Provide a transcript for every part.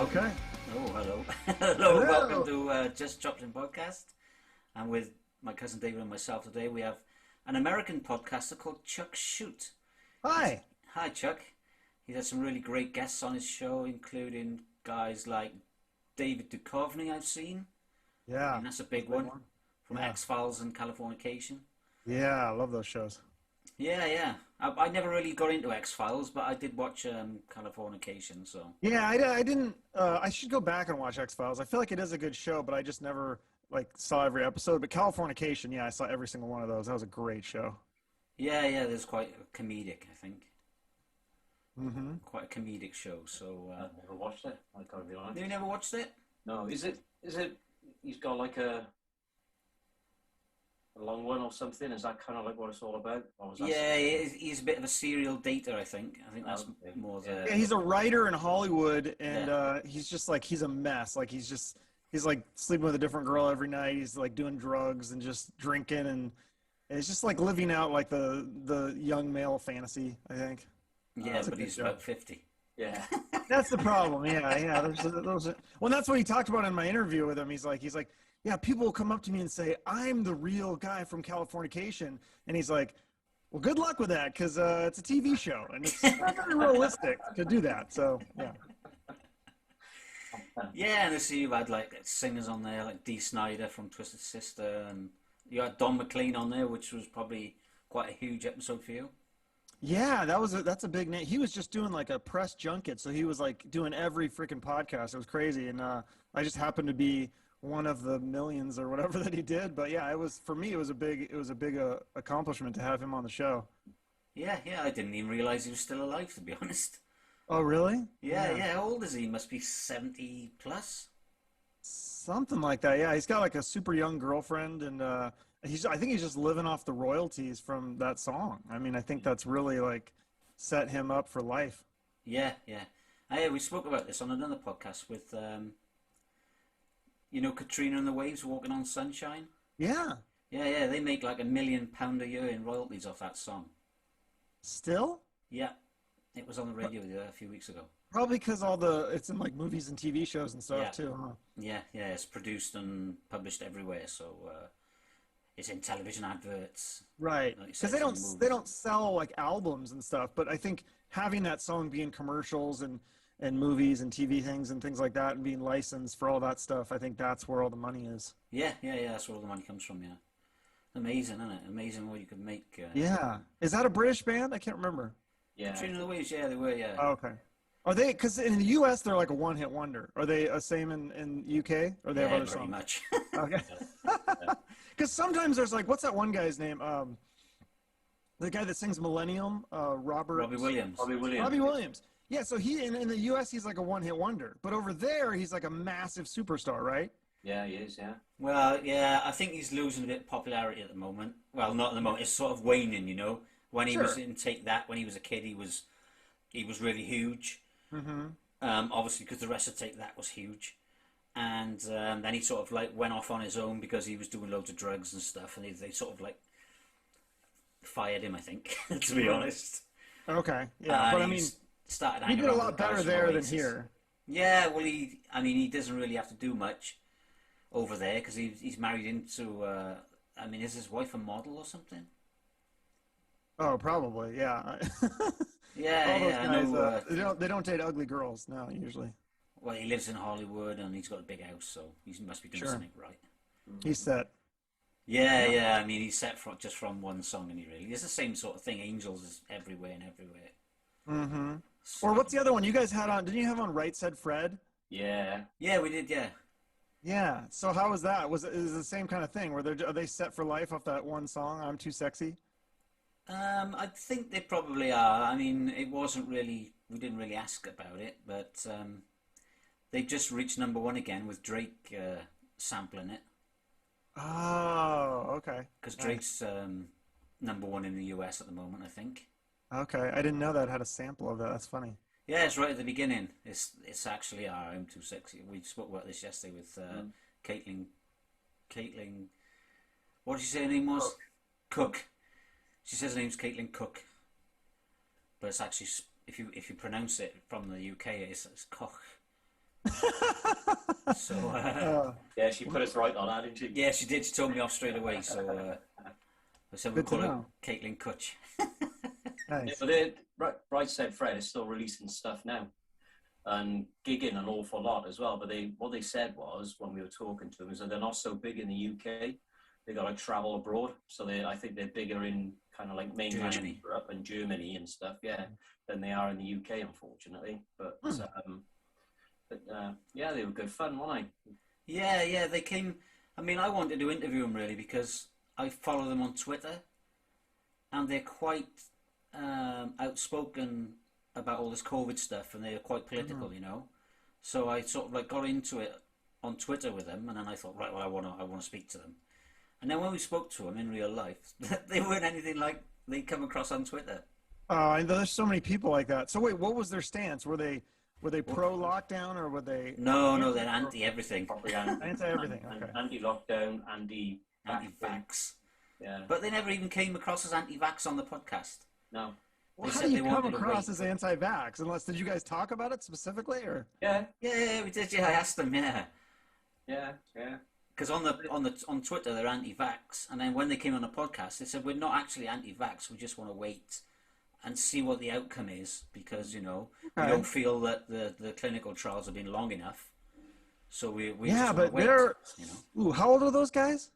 Okay. Oh, hello. Hello, welcome to Just Chopsing Podcast. I'm with my cousin David and myself today. We have an American podcaster called Chuck Shute. Hi. Hi, Chuck. He's had some really great guests on his show, including guys like David Duchovny, I've seen. Yeah. And that's a big one. From Yeah. X-Files and Californication. Yeah, I love those shows. Yeah. I never really got into X-Files, but I did watch Californication, so... Yeah, I didn't. I should go back and watch X-Files. I feel like it is a good show, but I just never saw every episode. But Californication, yeah, I saw every single one of those. That was a great show. Yeah, there's quite a comedic, I think. Mm-hmm. Quite a comedic show, so... I've never watched it. I gotta be honest. You never watched it? No, is it? He's got like a long one or something. Is that kind of like what it's all about? Or was that Yeah, he's a bit of a serial dater, I think. I think that's Okay. more the... Yeah, he's a writer in Hollywood, and he's just he's a mess. He's like sleeping with a different girl every night. He's like doing drugs and just drinking, and it's just like living out like the young male fantasy, I think. Yeah, It's a but good he's show. about 50. Yeah. That's the problem. Yeah. Well, that's what he talked about in my interview with him. He's like, yeah, people will come up to me and say, I'm the real guy from Californication. And he's like, well, good luck with that, because it's a TV show, and it's not very realistic to do that. So, yeah. Yeah, and I see you had like singers on there, like Dee Snider from Twisted Sister, and you had Don Mclean on there, which was probably quite a huge episode for you. Yeah, that's a big name. He was just doing like a press junket, so he was like doing every freaking podcast. It was crazy, and I just happened to be one of the millions or whatever that he did. But yeah, for me. It was a big accomplishment to have him on the show. Yeah, I didn't even realize he was still alive, to be honest. Oh, really? Yeah. How old is he? He must be 70 plus. Something like that. Yeah, he's got like a super young girlfriend, and I think he's just living off the royalties from that song. I mean, I think that's really like set him up for life. Yeah. We spoke about this on another podcast with, Katrina and the Waves, Walking on Sunshine. Yeah. Yeah, they make like £1 million a year in royalties off that song. Still? Yeah, it was on the radio a few weeks ago. Probably because it's in like movies and TV shows and stuff too, huh? Yeah, it's produced and published everywhere, so it's in television adverts. Right, Like because movies. they don't sell like albums and stuff, but I think having that song be in commercials and movies and TV things and things like that, and being licensed for all that stuff, I think that's where all the money is. Yeah, that's where all the money comes from. Yeah, amazing, isn't it? Amazing what you could make. Yeah, is that a British band? I can't remember. Yeah. Katrina and the Waves, yeah, they were. Yeah. Oh, okay. Are they? Because in the U.S. they're like a one-hit wonder. Are they the same in UK? Or they have other pretty songs? much. Okay. Because sometimes there's like, what's that one guy's name? The guy that sings Millennium, Robbie Williams. Robbie Williams. Yeah, so he in the U.S. he's like a one-hit wonder, but over there he's like a massive superstar, right? Yeah, he is. Yeah. Well, yeah, I think he's losing a bit of popularity at the moment. Well, not at the moment. It's sort of waning, you know. When he was in Take That, when he was a kid, he was really huge. Mm-hmm. Obviously, because the rest of Take That was huge, and then he sort of like went off on his own because he was doing loads of drugs and stuff, and they sort of like fired him, I think, to be honest. Okay, yeah, but I mean, started he did a lot better there than here. Yeah, well, he doesn't really have to do much over there because he's married into. Is his wife a model or something? Oh, probably, yeah. Yeah, all those guys, guys, they don't date ugly girls, no, usually. Well, he lives in Hollywood and he's got a big house, so he must be doing something right. He's set. Yeah. I mean, he's set just from one song, and it's the same sort of thing. Angels is everywhere and everywhere. Mm-hmm. So, Or what's the other one you guys had on? Didn't you have on Right Said Fred? Yeah. Yeah, we did. Yeah. Yeah. So how was that? Is it the same kind of thing? Are they set for life off that one song? I'm Too Sexy. I think they probably are. I mean, it wasn't really. We didn't really ask about it, but they just reached #1 again with Drake sampling it. Oh, okay. Because Drake's #1 in the US at the moment, I think. Okay, I didn't know that had a sample of that. That's funny. Yeah, it's right at the beginning. It's actually I'm Too Sexy. We spoke about this yesterday with Caitlin. What did she say her name was? Cook. She says her name's Caitlin Cook, but it's actually if you pronounce it from the UK, it's Koch. So Yeah, she put us right on that, didn't she? yeah, she did. She told me off straight away. So so we Good to call her know. Caitlin Kutch. Yeah, Nice. but Right Said Fred is still releasing stuff now and gigging an awful lot as well. But what they said was, when we were talking to them, is that they're not so big in the UK. They got to travel abroad, so I think they're bigger in kind of like mainland Germany. Europe and Germany and stuff, yeah, than they are in the UK, unfortunately. But yeah, they were good fun, weren't Yeah, they came. I mean, I wanted to interview them really because I follow them on Twitter, and they're quite outspoken about all this COVID stuff, and they're quite political, you know. So I sort of like got into it on Twitter with them, and then I thought, right, well, I want to speak to them. And then when we spoke to them in real life, they weren't anything like they come across on Twitter. And there's so many people like that. So wait, what was their stance? Were they pro lockdown or were they No, they're anti everything, they? anti everything? Okay. Anti-lockdown, anti-vax. Yeah, Yeah. but they never even came across as anti-vax on the podcast. No. Well, They how said do they you come wanted to across wait. as anti-vax? Unless did you guys talk about it specifically or? Yeah. Yeah, we did. Yeah, I asked them. Yeah, Yeah. because on Twitter they're anti-vax, and then when they came on the podcast, they said we're not actually anti-vax. We just want to wait and see what the outcome is because we Okay. don't feel that the clinical trials have been long enough. So we Yeah, just but want to wait. they're ooh, how old are those guys?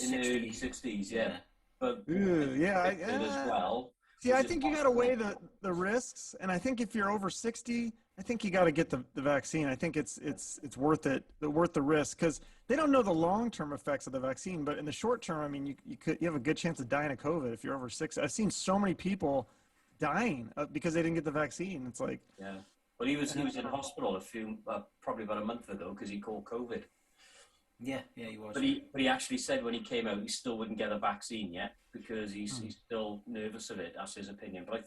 In the early 60s, yeah. But Ooh, yeah, as well. See, I think you got to weigh the risks, and I think if you're over 60, I think you got to get the vaccine. I think it's worth it, worth the risk, because they don't know the long-term effects of the vaccine. But in the short term, I mean, you have a good chance of dying of COVID if you're over 60. I've seen so many people dying because they didn't get the vaccine. It's like Yeah. Well, he was in hospital probably about a month ago because he caught COVID. Yeah, he was. But he actually said when he came out he still wouldn't get a vaccine yet because he's still nervous of it. That's his opinion. But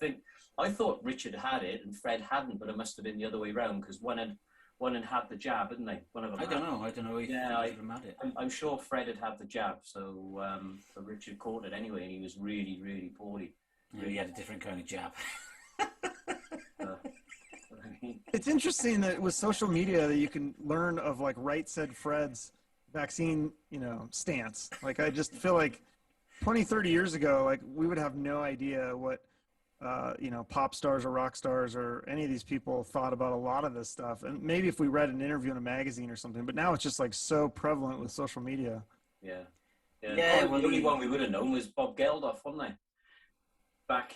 I thought Richard had it and Fred hadn't, but it must have been the other way around because one had had the jab, hadn't they? One of them. I don't know if either of them had it. I'm sure Fred had the jab, so but Richard caught it anyway, and he was really, really poorly. Yeah, he had a different kind of jab. it's interesting that with social media that you can learn of like Right Said Fred's vaccine, stance. Like I just feel like 20, 30 years ago, like we would have no idea what, pop stars or rock stars or any of these people thought about a lot of this stuff. And maybe if we read an interview in a magazine or something, but now it's just like so prevalent with social media. Yeah. Well, the only one we would have known was Bob Geldof, wasn't they? Back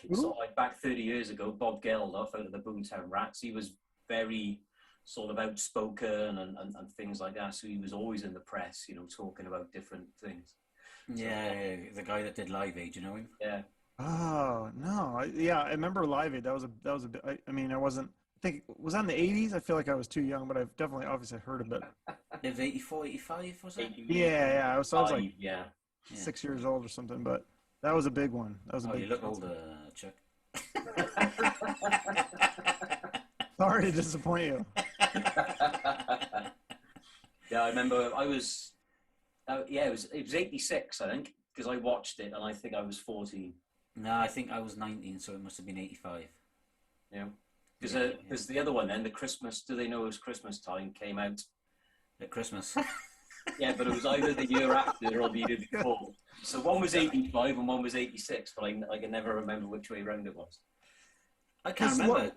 30 years ago, Bob Geldof out of the Boomtown Rats, he was very sort of outspoken and things like that. So he was always in the press, talking about different things. Yeah, the guy that did Live Aid, you know him? Yeah. Oh no! I remember Live Aid. That was a bit. I mean, I wasn't. I think was that in the 80s. I feel like I was too young, but I've definitely obviously heard of it. It was 84, 85, was it? Yeah. I was like 6 6 years old or something, but that was a big one. That was a big. You look older, Chuck. Sorry to disappoint you. Yeah, I remember I was. It was 86, I think, because I watched it and I think I was 14. No, I think I was 19, so it must have been 85. Yeah, because the other one then, the Christmas, Do They Know It's Christmas Time, came out at Christmas. Yeah, but it was either the year after or the year before. So one was 85 and one was 86, but I can never remember which way round it was. I can't remember.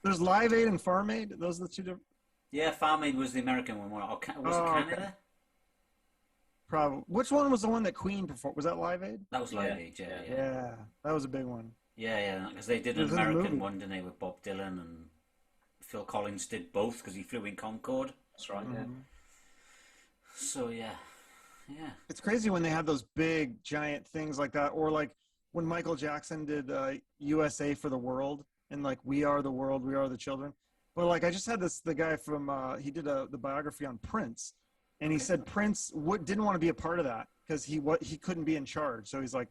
There's Live Aid and Farm Aid. Those are the two different. Yeah, Farm Aid was the American one. Was it Canada? Okay. Probably. Which one was the one that Queen performed? Was that Live Aid? That was Live Aid, Yeah, that was a big one. Yeah, because they did an American one, didn't they, with Bob Dylan, and Phil Collins did both because he flew in Concorde. That's right, yeah. So, yeah. It's crazy when they have those big, giant things like that, or like when Michael Jackson did USA for the World, and like We Are the World, We Are the Children. But like I just had the guy from, he did the biography on Prince, and he said Prince didn't want to be a part of that because he couldn't be in charge. So he's like,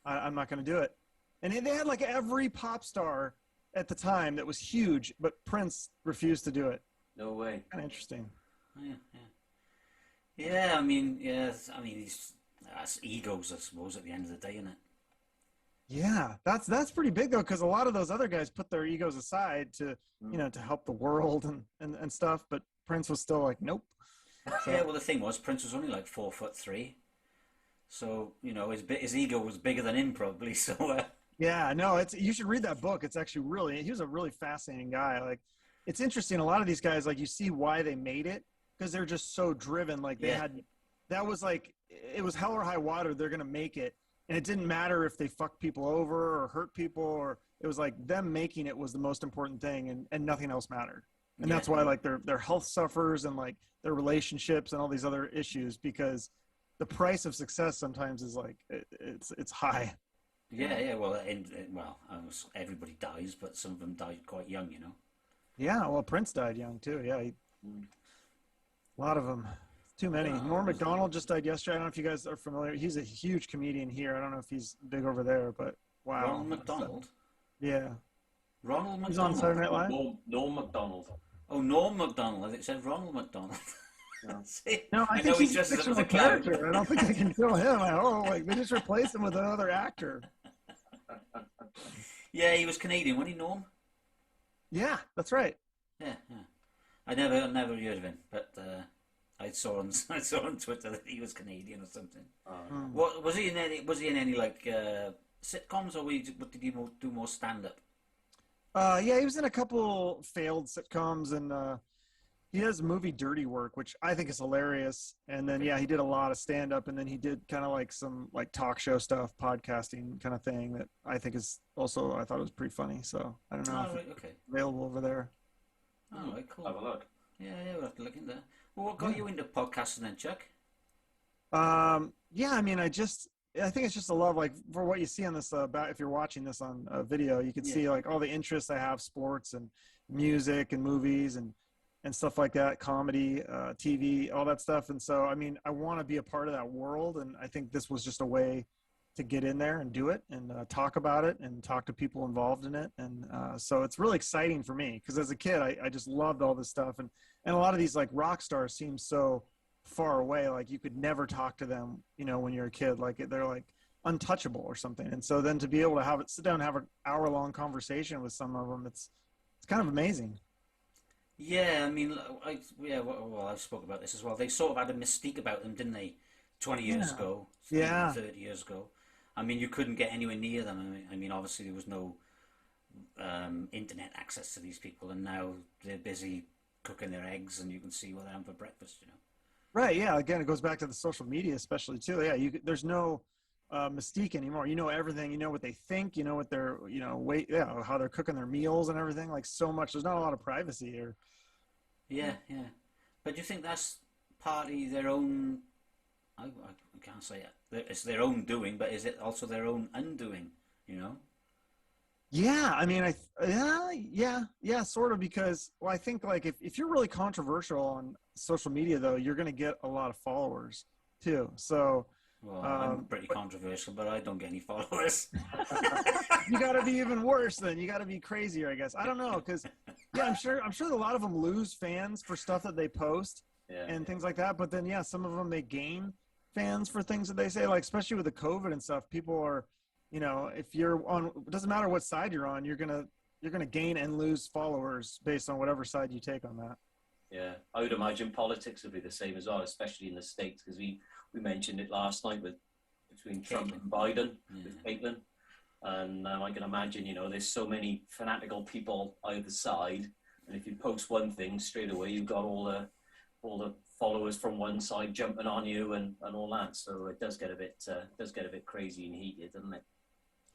I'm not going to do it. And they had like every pop star at the time that was huge, but Prince refused to do it. No way. Kind of interesting. Yeah, I mean, that's egos, I suppose, at the end of the day, isn't it? Yeah, that's pretty big though, because a lot of those other guys put their egos aside to to help the world and stuff. But Prince was still like, nope. So, Yeah, well, the thing was, Prince was only like 4'3", so you know his ego was bigger than him probably. So yeah, no, you should read that book. It's actually he was a really fascinating guy. Like, it's interesting. A lot of these guys, like, you see why they made it because they're just so driven. Like that was like, it was hell or high water. They're going to make it. And it didn't matter if they fucked people over or hurt people, or it was like them making it was the most important thing, and nothing else mattered. And that's why like their health suffers, and like their relationships and all these other issues, because the price of success sometimes is like, it's high. Yeah. Well, everybody dies, but some of them died quite young, you know. Yeah, well, Prince died young too. Yeah, a lot of them. Too many. Norm Macdonald just died yesterday. I don't know if you guys are familiar. He's a huge comedian here. I don't know if he's big over there, but wow. Ronald McDonald? Yeah. Ronald McDonald? He's on Saturday Night Live? Norm Macdonald. Oh, Norm Macdonald. I think it said Ronald McDonald. No, no, I think he's just a character. I don't think they can kill him. Like they just replaced him with another actor. Yeah, he was Canadian, wasn't he, Norm? Yeah, that's right. Yeah. I never heard of him, but I saw on Twitter that he was Canadian or something. What was he in any? Was he in any like sitcoms, or did he do more stand up? Yeah, he was in a couple failed sitcoms, and he has a movie Dirty Work, which I think is hilarious. And then he did a lot of stand up, and then he did kind of like some like talk show stuff, podcasting kind of thing that I think is also, I thought it was pretty funny. So I don't know if it's available over there. Oh, right, cool. Have a look. Yeah, we'll have to look into that. Well, what got you into podcasting then, Chuck? Yeah, I mean, I think it's just a love, like, for what you see on this, if you're watching this on video, you can see like all the interests I have, sports and music and movies and stuff like that, comedy, TV, all that stuff. And so, I mean, I want to be a part of that world. And I think this was just a way to get in there and do it and talk about it and talk to people involved in it. And so it's really exciting for me because as a kid, I just loved all this stuff. And a lot of these like rock stars seem so far away. Like you could never talk to them, you know, when you're a kid, like they're like untouchable or something. And so then to be able to sit down and have an hour-long conversation with some of them, it's kind of amazing. Yeah, I mean, I've spoken about this as well. They sort of had a mystique about them, didn't they? 20 years ago, 30 years ago. I mean, you couldn't get anywhere near them. I mean, obviously there was no internet access to these people, and now they're busy cooking their eggs, and you can see what they're having for breakfast, you know. Right, yeah. Again, it goes back to the social media especially, too. Yeah, there's no mystique anymore. You know everything. You know what they think. You know what they're, how they're cooking their meals and everything. Like so much. There's not a lot of privacy here. Yeah. But do you think that's partly their own... I can't say it. It's their own doing, but is it also their own undoing, you know? Yeah, I mean, yeah, sort of, because, well, I think, like, if you're really controversial on social media, though, you're going to get a lot of followers, too, so... Well, I'm pretty controversial, but I don't get any followers. You got to be even worse, then. You got to be crazier, I guess. I don't know, because, yeah, I'm sure a lot of them lose fans for stuff that they post and things like that, but then, yeah, some of them, they gain fans for things that they say, like, especially with the COVID and stuff. People are... You know, if you're on, it doesn't matter what side you're on, you're gonna gain and lose followers based on whatever side you take on that. Yeah, I would imagine politics would be the same as well, especially in the States, because we mentioned it last night between Trump and Biden with Caitlin, and I can imagine, you know, there's so many fanatical people either side, and if you post one thing straight away, you've got all the followers from one side jumping on you and all that. So it does get a bit crazy and heated, doesn't it?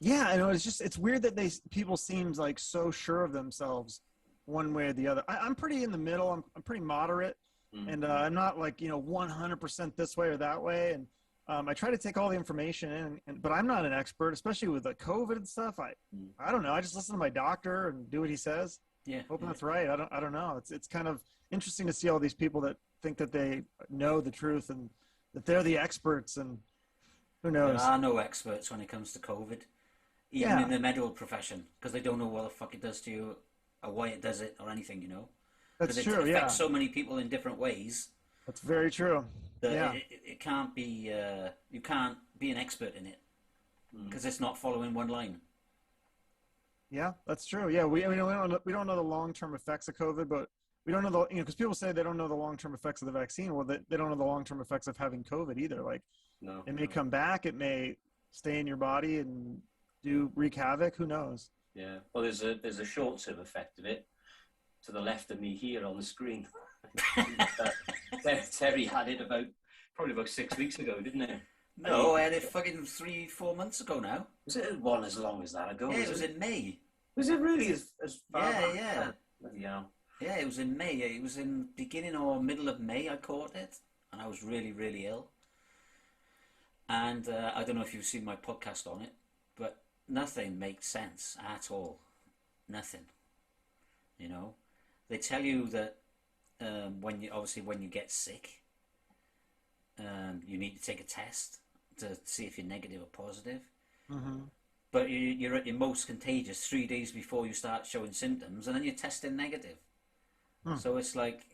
Yeah, I know. It's weird that people seem like so sure of themselves one way or the other. I'm pretty in the middle. I'm pretty moderate, and I'm not like, 100% this way or that way. And I try to take all the information in, but I'm not an expert, especially with the COVID and stuff. I don't know. I just listen to my doctor and do what he says. Yeah, hoping that's right. I don't know. It's kind of interesting to see all these people that think that they know the truth and that they're the experts, and who knows? There are no experts when it comes to COVID. Even in the medical profession, because they don't know what the fuck it does to you or why it does it or anything, you know. That's true, it affects so many people in different ways. That's very true. It can't be, you can't be an expert in it because it's not following one line. Yeah, that's true. Yeah, we don't know the long-term effects of COVID, but we don't know the, because people say they don't know the long-term effects of the vaccine. Well, they don't know the long-term effects of having COVID either. Like, No. it may come back, it may stay in your body and wreak havoc. Who knows? Yeah. Well, there's a short-term effect of it to the left of me here on the screen. Terry had it probably about 6 weeks ago, didn't it? No, I had it fucking 3-4 months ago now. Was it one as long as that ago? Yeah, it was in May. Was it really as far back? Yeah. Yeah. Yeah, it was in May. It was in beginning or middle of May I caught it, and I was really, really ill. And I don't know if you've seen my podcast on it, but nothing makes sense at all. Nothing. You know, they tell you that when you get sick, you need to take a test to see if you're negative or positive. Mm-hmm. But you're at your most contagious 3 days before you start showing symptoms, and then you're testing negative. So it's like,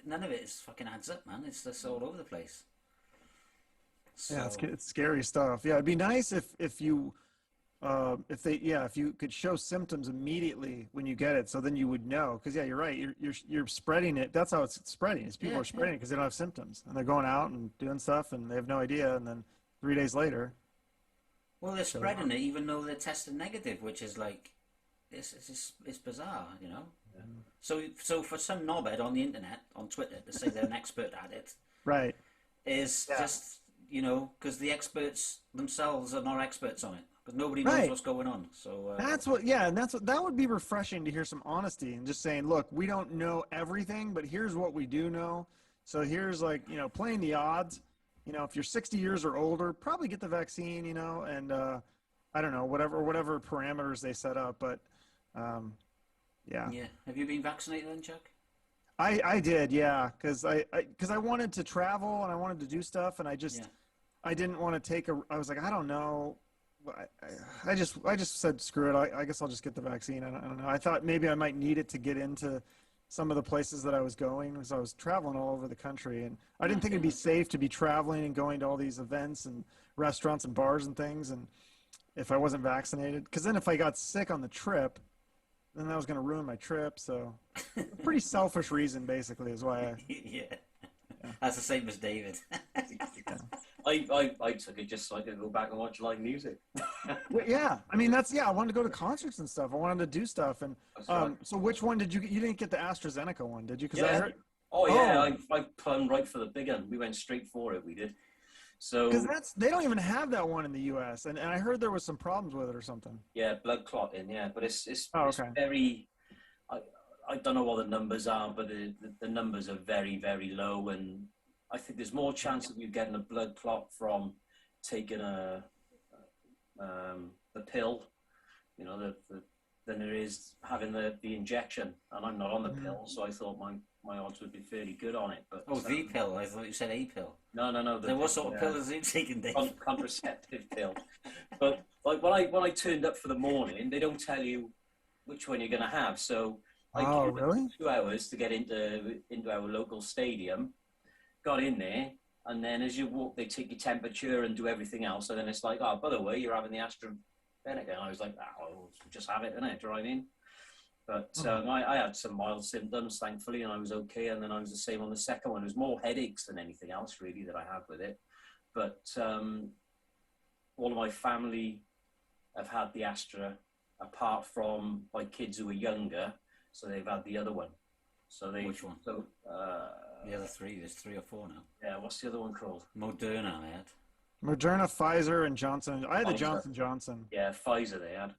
none of it is fucking adds up, man. It's just all over the place. So, Yeah, it's scary stuff. Yeah, it'd be nice if you could show symptoms immediately when you get it, so then you would know. Because yeah, you're right. You're spreading it. That's how it's spreading. Is people are spreading it because they don't have symptoms, and they're going out and doing stuff, and they have no idea. And then 3 days later, well, they're spreading it even though they're tested negative, which is like, it's bizarre, you know. Yeah. So for some knobhead on the internet, on Twitter, to say they're an expert at it, right, is just, you know, because the experts themselves are not experts on it. Because nobody knows what's going on. So that would be refreshing to hear some honesty and just saying, look, we don't know everything, but here's what we do know. So here's, like, you know, playing the odds. You know, if you're 60 years or older, probably get the vaccine, you know, and I don't know, whatever parameters they set up. But yeah. Yeah. Have you been vaccinated then, Chuck? I did, yeah, because I wanted to travel and I wanted to do stuff, and I didn't want to I was like, I don't know. I just said, screw it. I guess I'll just get the vaccine. I don't know. I thought maybe I might need it to get into some of the places that I was going, because I was traveling all over the country, and I didn't think it'd be safe to be traveling and going to all these events and restaurants and bars and things, and if I wasn't vaccinated, because then if I got sick on the trip, then that was going to ruin my trip. So a pretty selfish reason, basically, is why yeah. That's the same as David. I took it just so I could go back and watch live music. Well, yeah, I mean, I wanted to go to concerts and stuff. I wanted to do stuff. And so which one did you didn't get the AstraZeneca one, did you? Because I heard. I plumb right for the big one. We went straight for it. We did. So because they don't even have that one in the U.S. and I heard there was some problems with it or something. Yeah, blood clotting. Yeah, but it's okay. very. I don't know what the numbers are, but the numbers are very, very low, and I think there's more chance of you getting a blood clot from taking the pill, you know, than there is having the injection. And I'm not on the pill, so I thought my odds would be fairly good on it. But the pill. I thought you said a pill. No. Then what sort of pill is he taking, Dave? Contraceptive pill. But like when I turned up for the morning, they don't tell you which one you're going to have. So I really? 2 hours to get into our local stadium. Got in there, and then as you walk, they take your temperature and do everything else. And then it's like, oh, by the way, you're having the AstraZeneca. And I was like, oh, just have it, innit? Do you know what I mean? But I had some mild symptoms, thankfully, and I was okay. And then I was the same on the second one. It was more headaches than anything else, really, that I had with it. But all of my family have had the Astra, apart from my kids who are younger, so they've had the other one. So which one? So, the other three. There's 3 or 4 now. Yeah, what's the other one called? Moderna, I had. Moderna, Pfizer, and Johnson. I had the Johnson. Yeah, Pfizer they had.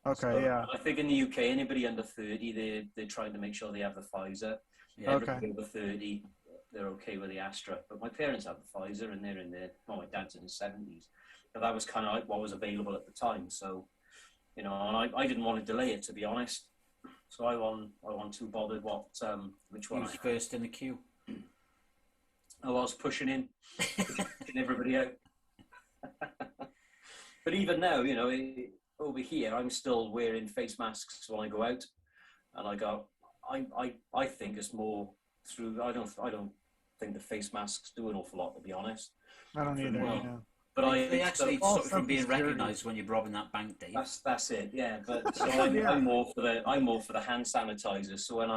Okay, so, yeah. I think in the UK, anybody under 30, they're trying to make sure they have the Pfizer. Yeah, everybody over 30, they're okay with the Astra. But my parents had the Pfizer, and they're in their, well, my dad's in his 70s. But that was kind of like what was available at the time. So, you know, and I didn't want to delay it, to be honest. So I wasn't too bothered which one. He was first in the queue. I was pushing in, pushing everybody out. But even now, you know, over here, I'm still wearing face masks when I go out, and I think it's more through. I don't think the face masks do an awful lot, to be honest. I don't either. Well, yeah. But they actually stop you from being recognised when you're robbing that bank, Dave. That's it, yeah. But so I'm more for the hand sanitizer. So when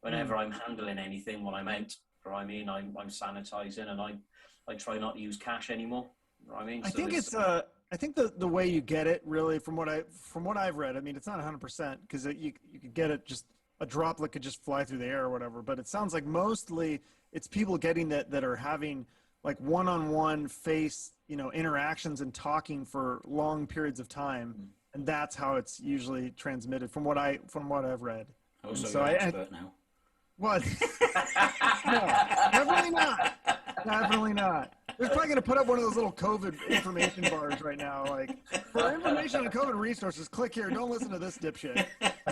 whenever I'm handling anything when I'm out, you know what I mean, I'm sanitizing, and I try not to use cash anymore. You know what I mean? I think it's I think the way you get it really from what I've read, I mean it's not 100% because you could get it, just a droplet could just fly through the air or whatever, but it sounds like mostly it's people getting that are having like one-on-one face, interactions and talking for long periods of time, and that's how it's usually transmitted from what I've read. Also, so you're an expert now. What? No, definitely not. Definitely not. They're probably going to put up one of those little COVID information bars right now. Like, for information on COVID resources, click here. Don't listen to this dipshit.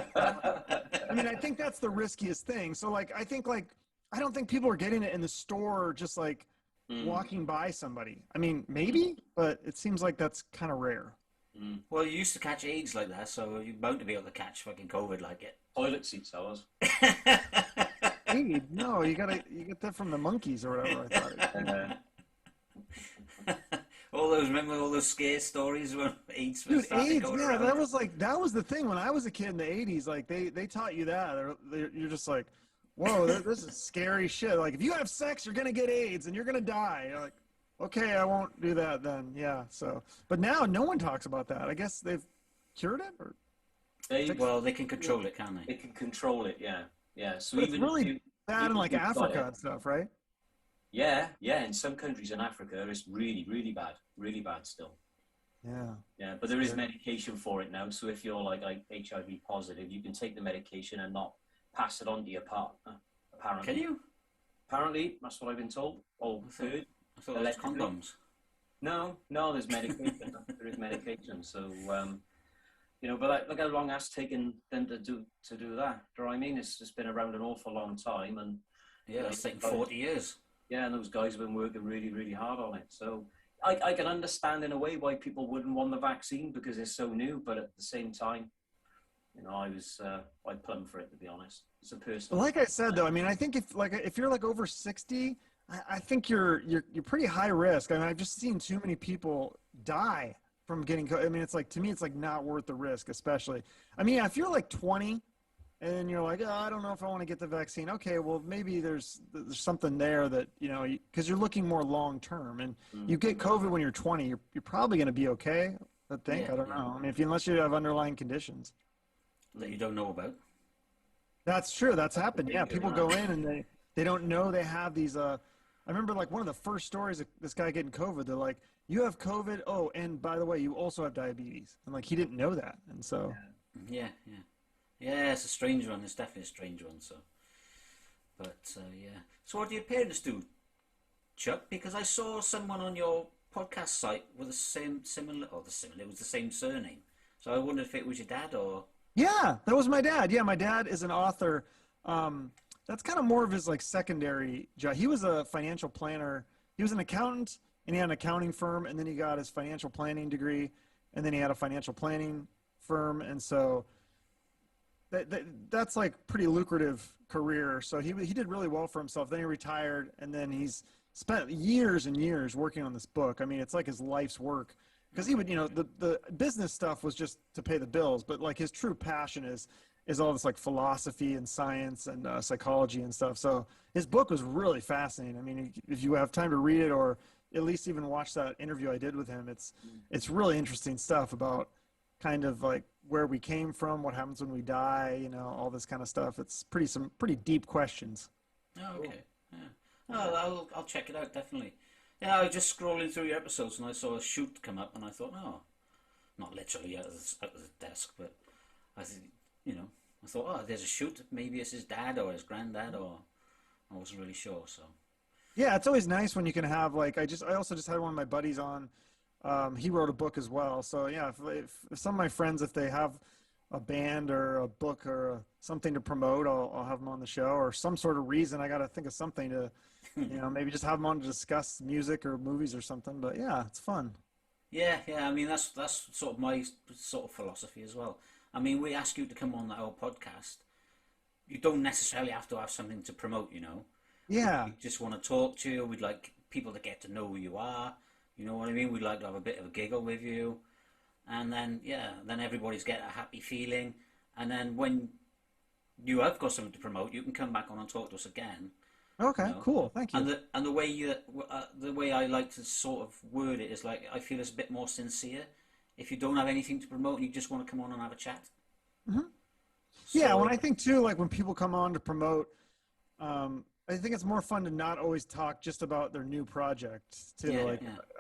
I mean, I think that's the riskiest thing. So, like, I don't think people are getting it in the store just, like, walking by somebody. I mean, maybe, but it seems like that's kind of rare. Well, you used to catch AIDS like that, so you're bound to be able to catch fucking COVID like it. Toilet seats, I was. AIDS? No, you get that from the monkeys or whatever, I thought. Remember all those scare stories when AIDS was AIDS, yeah, around? that was the thing when I was a kid in the 80s. Like they taught you that. You're just like, whoa, this is scary shit. Like if you have sex, you're gonna get AIDS and you're gonna die. You're like, okay, I won't do that then. Yeah. So, but now no one talks about that. I guess they've cured it, or they can control it, can't they? They can control it, yeah. Yeah. So but even it's really bad in like Africa and stuff, right? Yeah. In some countries in Africa, it's really, really bad still. Yeah. Yeah, but there is medication for it now. So if you're like HIV positive, you can take the medication and not pass it on to your partner. Apparently. Can you? Apparently, that's what I've been told. I thought it was condoms. No, there's medication. There is medication. So, but look how long that's taken them to do that. Do you know what I mean? It's been around an awful long time, and it's taken 40 years. Yeah, and those guys have been working really, really hard on it. So I can understand in a way why people wouldn't want the vaccine because it's so new, but at the same time, I'd plumb for it, to be honest. It's a personal. Like I said, though, I mean, I think if you're like over 60, I think you're pretty high risk. I mean, I've just seen too many people die from getting COVID. I mean, to me, it's like not worth the risk, especially. I mean, if you're like 20 and you're like, I don't know if I want to get the vaccine. Okay, well, maybe there's something there that, because you're looking more long term, and you get COVID when you're 20, you're probably going to be okay. I think. I don't know. I mean, unless you have underlying conditions that you don't know about. That's true. That's happened. Yeah, people go in and they don't know they have these. I remember like one of the first stories of this guy getting COVID. They're like, "You have COVID. Oh, and by the way, you also have diabetes." And like he didn't know that, and so. Yeah. It's a strange one. It's definitely a strange one. So, but yeah. So what do your parents do, Chuck? Because I saw someone on your podcast site with the same similar. It was the same surname. So I wondered if it was your dad or. Yeah, that was my dad. Yeah, my dad is an author. That's kind of more of his like secondary job. He was a financial planner. He was an accountant, and he had an accounting firm, and then he got his financial planning degree, and then he had a financial planning firm, and so that's like pretty lucrative career. So he did really well for himself. Then he retired, and then he's spent years and years working on this book. I mean, it's like his life's work. Because he would, the business stuff was just to pay the bills, but like his true passion is all this like philosophy and science and psychology and stuff. So his book was really fascinating. I mean, if you have time to read it or at least even watch that interview I did with him, it's really interesting stuff about kind of like where we came from, what happens when we die, all this kind of stuff. It's some pretty deep questions. Oh, okay. Yeah. Oh, I'll check it out, definitely. Yeah, I was just scrolling through your episodes and I saw a Shute come up and I thought, not literally out of the desk, but I thought, there's a Shute. Maybe it's his dad or his granddad, or I wasn't really sure. So yeah, it's always nice when you can have like I also just had one of my buddies on. He wrote a book as well. So yeah, if some of my friends, if they have a band or a book or something to promote, I'll have them on the show, or some sort of reason. I got to think of something to. Maybe just have them on to discuss music or movies or something. But yeah, it's fun. Yeah. I mean, that's sort of my sort of philosophy as well. I mean, we ask you to come on our podcast. You don't necessarily have to have something to promote, Yeah. We just want to talk to you. We'd like people to get to know who you are. You know what I mean? We'd like to have a bit of a giggle with you. And then, then everybody's get a happy feeling. And then when you have got something to promote. You can come back on and talk to us again. Okay, You know? cool. Thank you. And the way I like to sort of word it is like I feel it's a bit more sincere. If you don't have anything to promote and you just want to come on and have a chat. Mm-hmm. So, Yeah, when I think too, like when people come on to promote, I think it's more fun to not always talk just about their new project too. Yeah,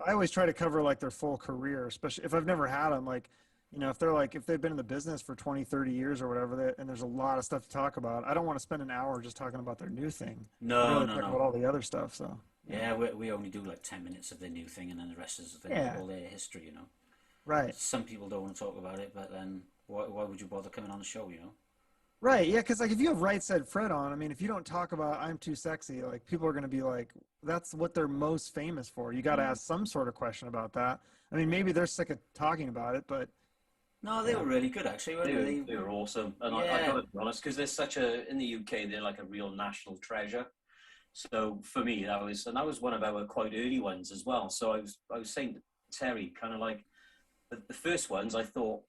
I always try to cover like their full career, especially if I've never had them. Like, you know, if they've been in the business for 20, 30 years or whatever, and there's a lot of stuff to talk about. I don't want to spend an hour just talking about their new thing. No, I'd rather no, talk no. about all the other stuff. So Yeah, we only do like 10 minutes of their new thing, and then the rest is all their history, you know. Right. Some people don't want to talk about it, but then why would you bother coming on the show, you know? Right. Yeah. Because like if you have Right Said Fred on, I mean, if you don't talk about I'm Too Sexy, like people are going to be like, that's what they're most famous for. You got to ask some sort of question about that. I mean, maybe they're sick of talking about it, but. No, they were really good actually. Weren't They were awesome, and I got to be honest, because there's in the UK they're like a real national treasure. So for me, that was one of our quite early ones as well. So I was saying to Terry, kind of like the first ones, I thought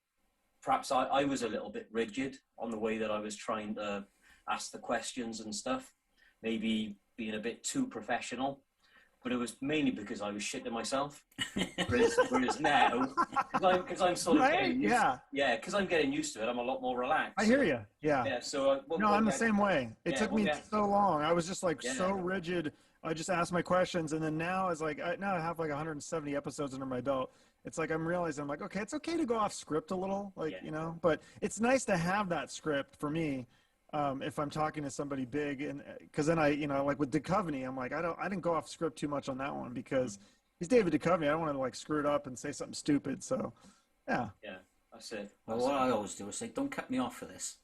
perhaps I was a little bit rigid on the way that I was trying to ask the questions and stuff, maybe being a bit too professional. But it was mainly because I was shitting myself. Whereas now, because I'm sort of getting used, because I'm getting used to it, I'm a lot more relaxed. I hear you. Yeah. Yeah. So I'm the same way. It took me so long. I was just like so rigid. I just asked my questions, and then now it's like now I have like 170 episodes under my belt. It's like I'm realizing I'm like, okay, it's okay to go off script a little, you know, but it's nice to have that script for me. If I'm talking to somebody big, and because then like with Duchovny, I'm like, I didn't go off script too much on that one because he's David Duchovny. I don't want to like screw it up and say something stupid. So, yeah. Yeah, that's it. Well, what I always do is say, don't cut me off for this.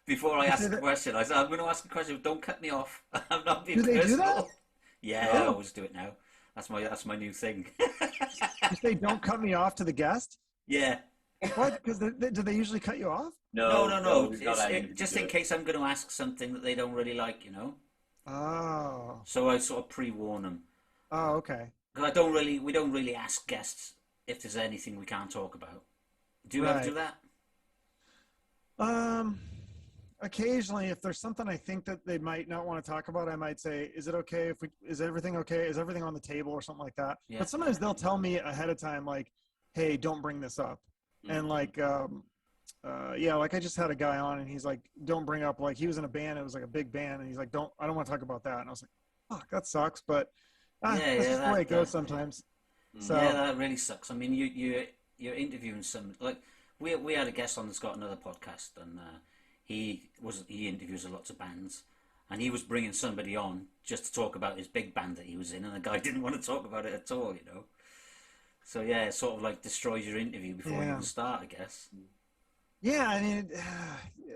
Before I ask a question, I said, I'm going to ask a question. Don't cut me off. I'm not being personal. Do they do that? Yeah, I always do it now. That's my new thing. You say, don't cut me off to the guest? Yeah. What? Because do they usually cut you off? No. Just in case I'm going to ask something that they don't really like, you know. Oh. So I sort of pre-warn them. Oh, okay. Because we don't really ask guests if there's anything we can't talk about. Do you ever do that? Occasionally, if there's something I think that they might not want to talk about, I might say, "Is it okay is everything okay? Is everything on the table or something like that?" Yeah. But sometimes they'll tell me ahead of time, like, "Hey, don't bring this up." And like, like I just had a guy on and he's like, don't bring up, like he was in a band. It was like a big band. And he's like, I don't want to talk about that. And I was like, fuck, that sucks. But that's just the way it goes sometimes. So yeah, that really sucks. I mean, you're interviewing some, like we had a guest on that's got another podcast and he interviews lots of bands and he was bringing somebody on just to talk about his big band that he was in and the guy didn't want to talk about it at all, you know. So yeah, it sort of like destroys your interview before you even start, I guess. Yeah, I mean,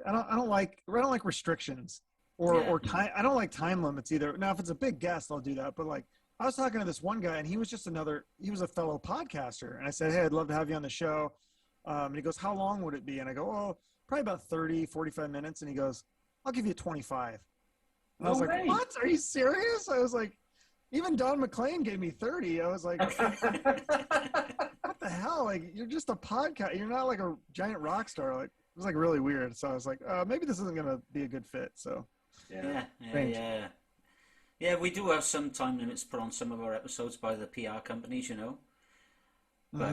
I don't like restrictions or time. I don't like time limits either. Now, if it's a big guest, I'll do that. But like, I was talking to this one guy, and he was a fellow podcaster, and I said, hey, I'd love to have you on the show. And he goes, how long would it be? And I go, oh, probably about 30, 45 minutes. And he goes, I'll give you 25. And I was like, what? Are you serious? I was like, even Don Mclean gave me 30. I was like, what the hell? Like, you're just a podcast. You're not like a giant rock star. Like, it was like really weird. So I was like, maybe this isn't going to be a good fit. So yeah, we do have some time limits put on some of our episodes by the PR companies, you know. But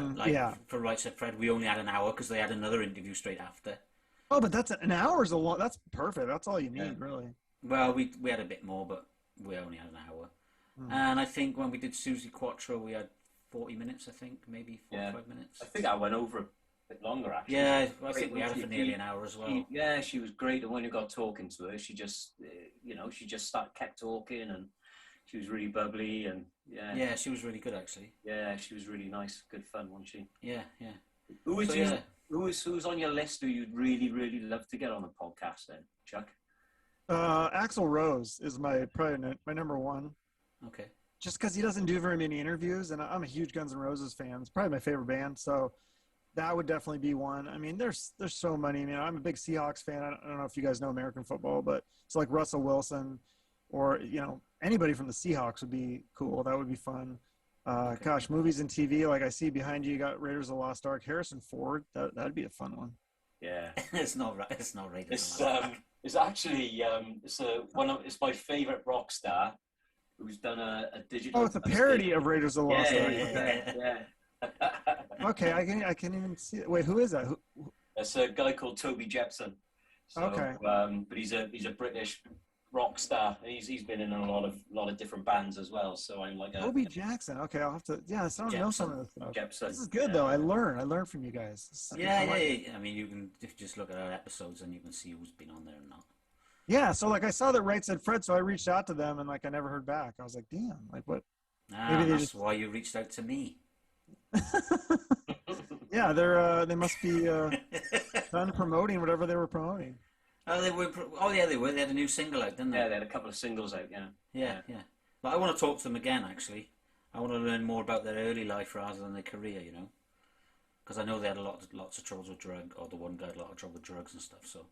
for Right Said Fred, we only had an hour because they had another interview straight after. Oh, but that's an hour is a lot. That's perfect. That's all you need, really. Well, we had a bit more, but we only had an hour. And I think when we did Susie Quattro, we had 40 minutes, I think, maybe 45 minutes. I think I went over a bit longer, actually. Yeah, I think we had her for nearly an hour as well. She was great. And when you got talking to her, she just, kept talking and she was really bubbly and Yeah, she was really good, actually. Yeah, she was really nice. Good fun, wasn't she? Yeah. Who's on your list who you'd really, really love to get on the podcast then, Chuck? Axl Rose is probably my number one. Okay. Just because he doesn't do very many interviews, and I'm a huge Guns N' Roses fan. It's probably my favorite band, so that would definitely be one. I mean, there's so many. I mean, I'm a big Seahawks fan. I don't know if you guys know American football, but it's like Russell Wilson or, anybody from the Seahawks would be cool. That would be fun. Movies and TV, like I see behind you got Raiders of the Lost Ark, Harrison Ford. That'd be a fun one. Yeah. It's not right. It's not right. It's actually it's my favourite rock star who's done a digital. Oh, it's a parody of Raiders of the Lost Ark. Yeah. Okay, I can even see it. Wait, who is that? It's a guy called Toby Jepson. So, Okay. But he's a British rock star. He's been in a lot of different bands as well. So I'm like Toby Jackson. Okay, I'll have to. Yeah, I don't know some of this stuff. Jepson. This is good though. I learn from you guys. Yeah. I mean, you can if you just look at our episodes and you can see who's been on there and not. Yeah, so like I saw that Right Said Fred, so I reached out to them and like I never heard back. I was like, damn, like what? Maybe that's why you reached out to me. Yeah, they must be done promoting whatever they were promoting. Oh, they were. Oh, yeah, they were. They had a new single out, didn't they? Yeah, they had a couple of singles out. Yeah. But I want to talk to them again. Actually, I want to learn more about their early life rather than their career. You know, because I know they had lots of troubles with the one guy had a lot of trouble with drugs and stuff. So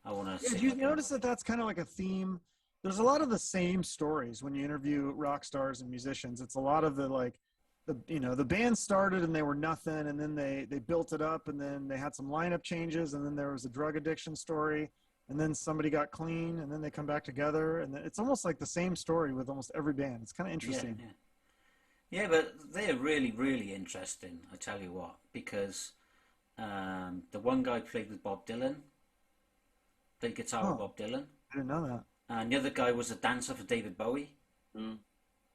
I want to. Yeah, do you notice that that's kind of like a theme? There's a lot of the same stories when you interview rock stars and musicians. It's a lot of the band started and they were nothing, and then they built it up, and then they had some lineup changes, and then there was a drug addiction story, and then somebody got clean, and then they come back together, and it's almost like the same story with almost every band. It's kind of interesting. Yeah, but they're really, really interesting, I tell you what, because the one guy played with Bob Dylan, played guitar with Bob Dylan. I didn't know that. And the other guy was a dancer for David Bowie.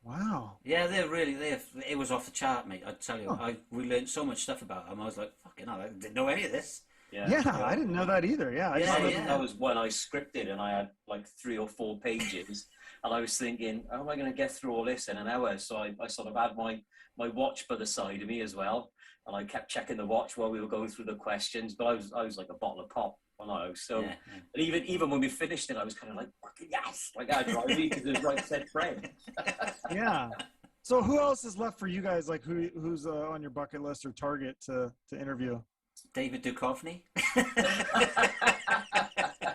Wow. Yeah, it was off the chart, mate. I tell you, we learned so much stuff about them. I was like, fucking hell, I didn't know any of this. Yeah, I didn't know that either. Yeah, That was when I scripted, and I had like 3 or 4 pages, and I was thinking, how am I going to get through all this in an hour? So I sort of had my watch by the side of me as well, and I kept checking the watch while we were going through the questions. But I was like a bottle of pop. So and even when we finished it, I was kind of like, fucking yes, like I'd drive me because it was Right Said Fred. Yeah. So who else is left for you guys? Like who's on your bucket list or target to interview? David Duchovny.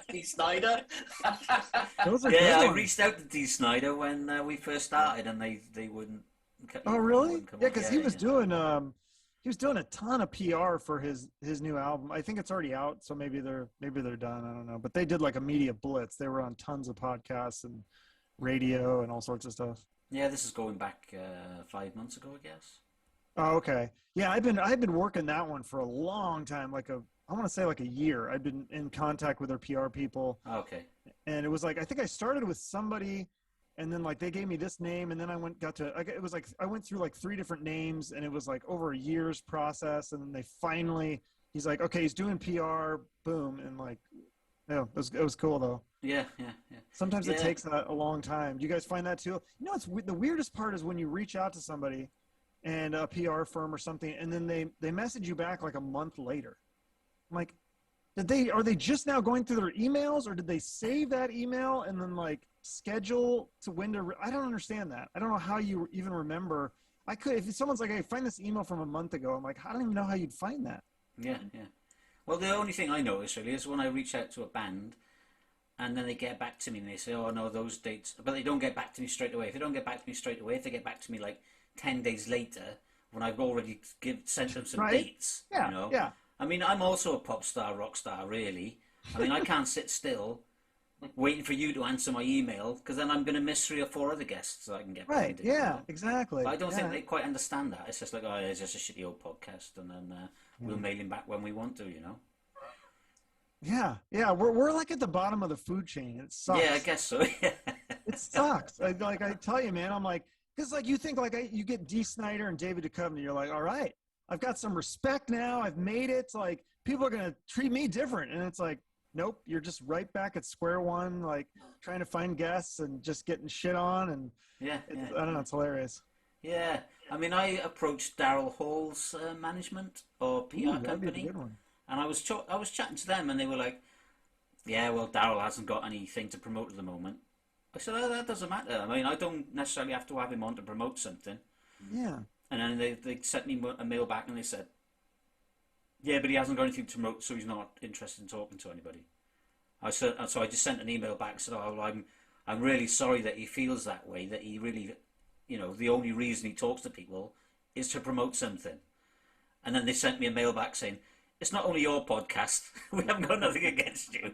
Dee Snider. Those are I reached out to Dee Snider when we first started, and they wouldn't. Oh really? Yeah, because he was doing a ton of PR for his new album. I think it's already out, so maybe they're done. I don't know. But they did like a media blitz. They were on tons of podcasts and radio and all sorts of stuff. Yeah, this is going back 5 months ago, I guess. Oh, okay. Yeah, I've been working that one for a long time. I want to say like a year. I've been in contact with their PR people. Okay. And it was like I think I started with somebody. And then like they gave me this name, and then I went through like 3 different names, and it was like over a year's process. And then they finally, he's like, okay, he's doing PR, boom. And like, yeah, it was cool though. Yeah. Sometimes it takes a long time. Do you guys find that too? You know, the weirdest part is when you reach out to somebody and a PR firm or something, and then they message you back like a month later. I'm like, are they just now going through their emails, or did they save that email and then like schedule to when to I don't understand that. I don't know how you even remember. If someone's like, hey, find this email from a month ago, I'm like, I don't even know how you'd find that. Yeah. Well, the only thing I notice really is when I reach out to a band and then they get back to me and they say, oh no, those dates, but they don't get back to me straight away. If they don't get back to me straight away, if they get back to me like 10 days later when I've already sent them some dates, yeah, you know? Yeah. I mean, I'm also a pop star, rock star, really. I mean, I can't sit still waiting for you to answer my email, because then I'm going to miss 3 or 4 other guests that I can get right. behind. Yeah, exactly. But I don't think they quite understand that. It's just like, oh, it's just a shitty old podcast, and then we'll mail him back when we want to, you know. Yeah. We're like at the bottom of the food chain. It sucks. Yeah, I guess so. Yeah. It sucks. I tell you, man. I'm like, because like you think like you get Dee Snider and David Duchovny, you're like, all right, I've got some respect now. I've made it. It's like people are gonna treat me different, and it's like, nope, you're just right back at square one, like trying to find guests and just getting shit on. And I don't know, it's hilarious. Yeah, I mean, I approached Daryl Hall's management or PR company, and I was chatting to them, and they were like, yeah, well, Daryl hasn't got anything to promote at the moment. I said, oh, that doesn't matter. I mean, I don't necessarily have to have him on to promote something. Yeah. And then they sent me a mail back, and they said, yeah, but he hasn't got anything to promote, so he's not interested in talking to anybody. So I just sent an email back and said, oh, well, I'm really sorry that he feels that way, that he really, you know, the only reason he talks to people is to promote something. And then they sent me a mail back saying, it's not only your podcast. We haven't got nothing against you.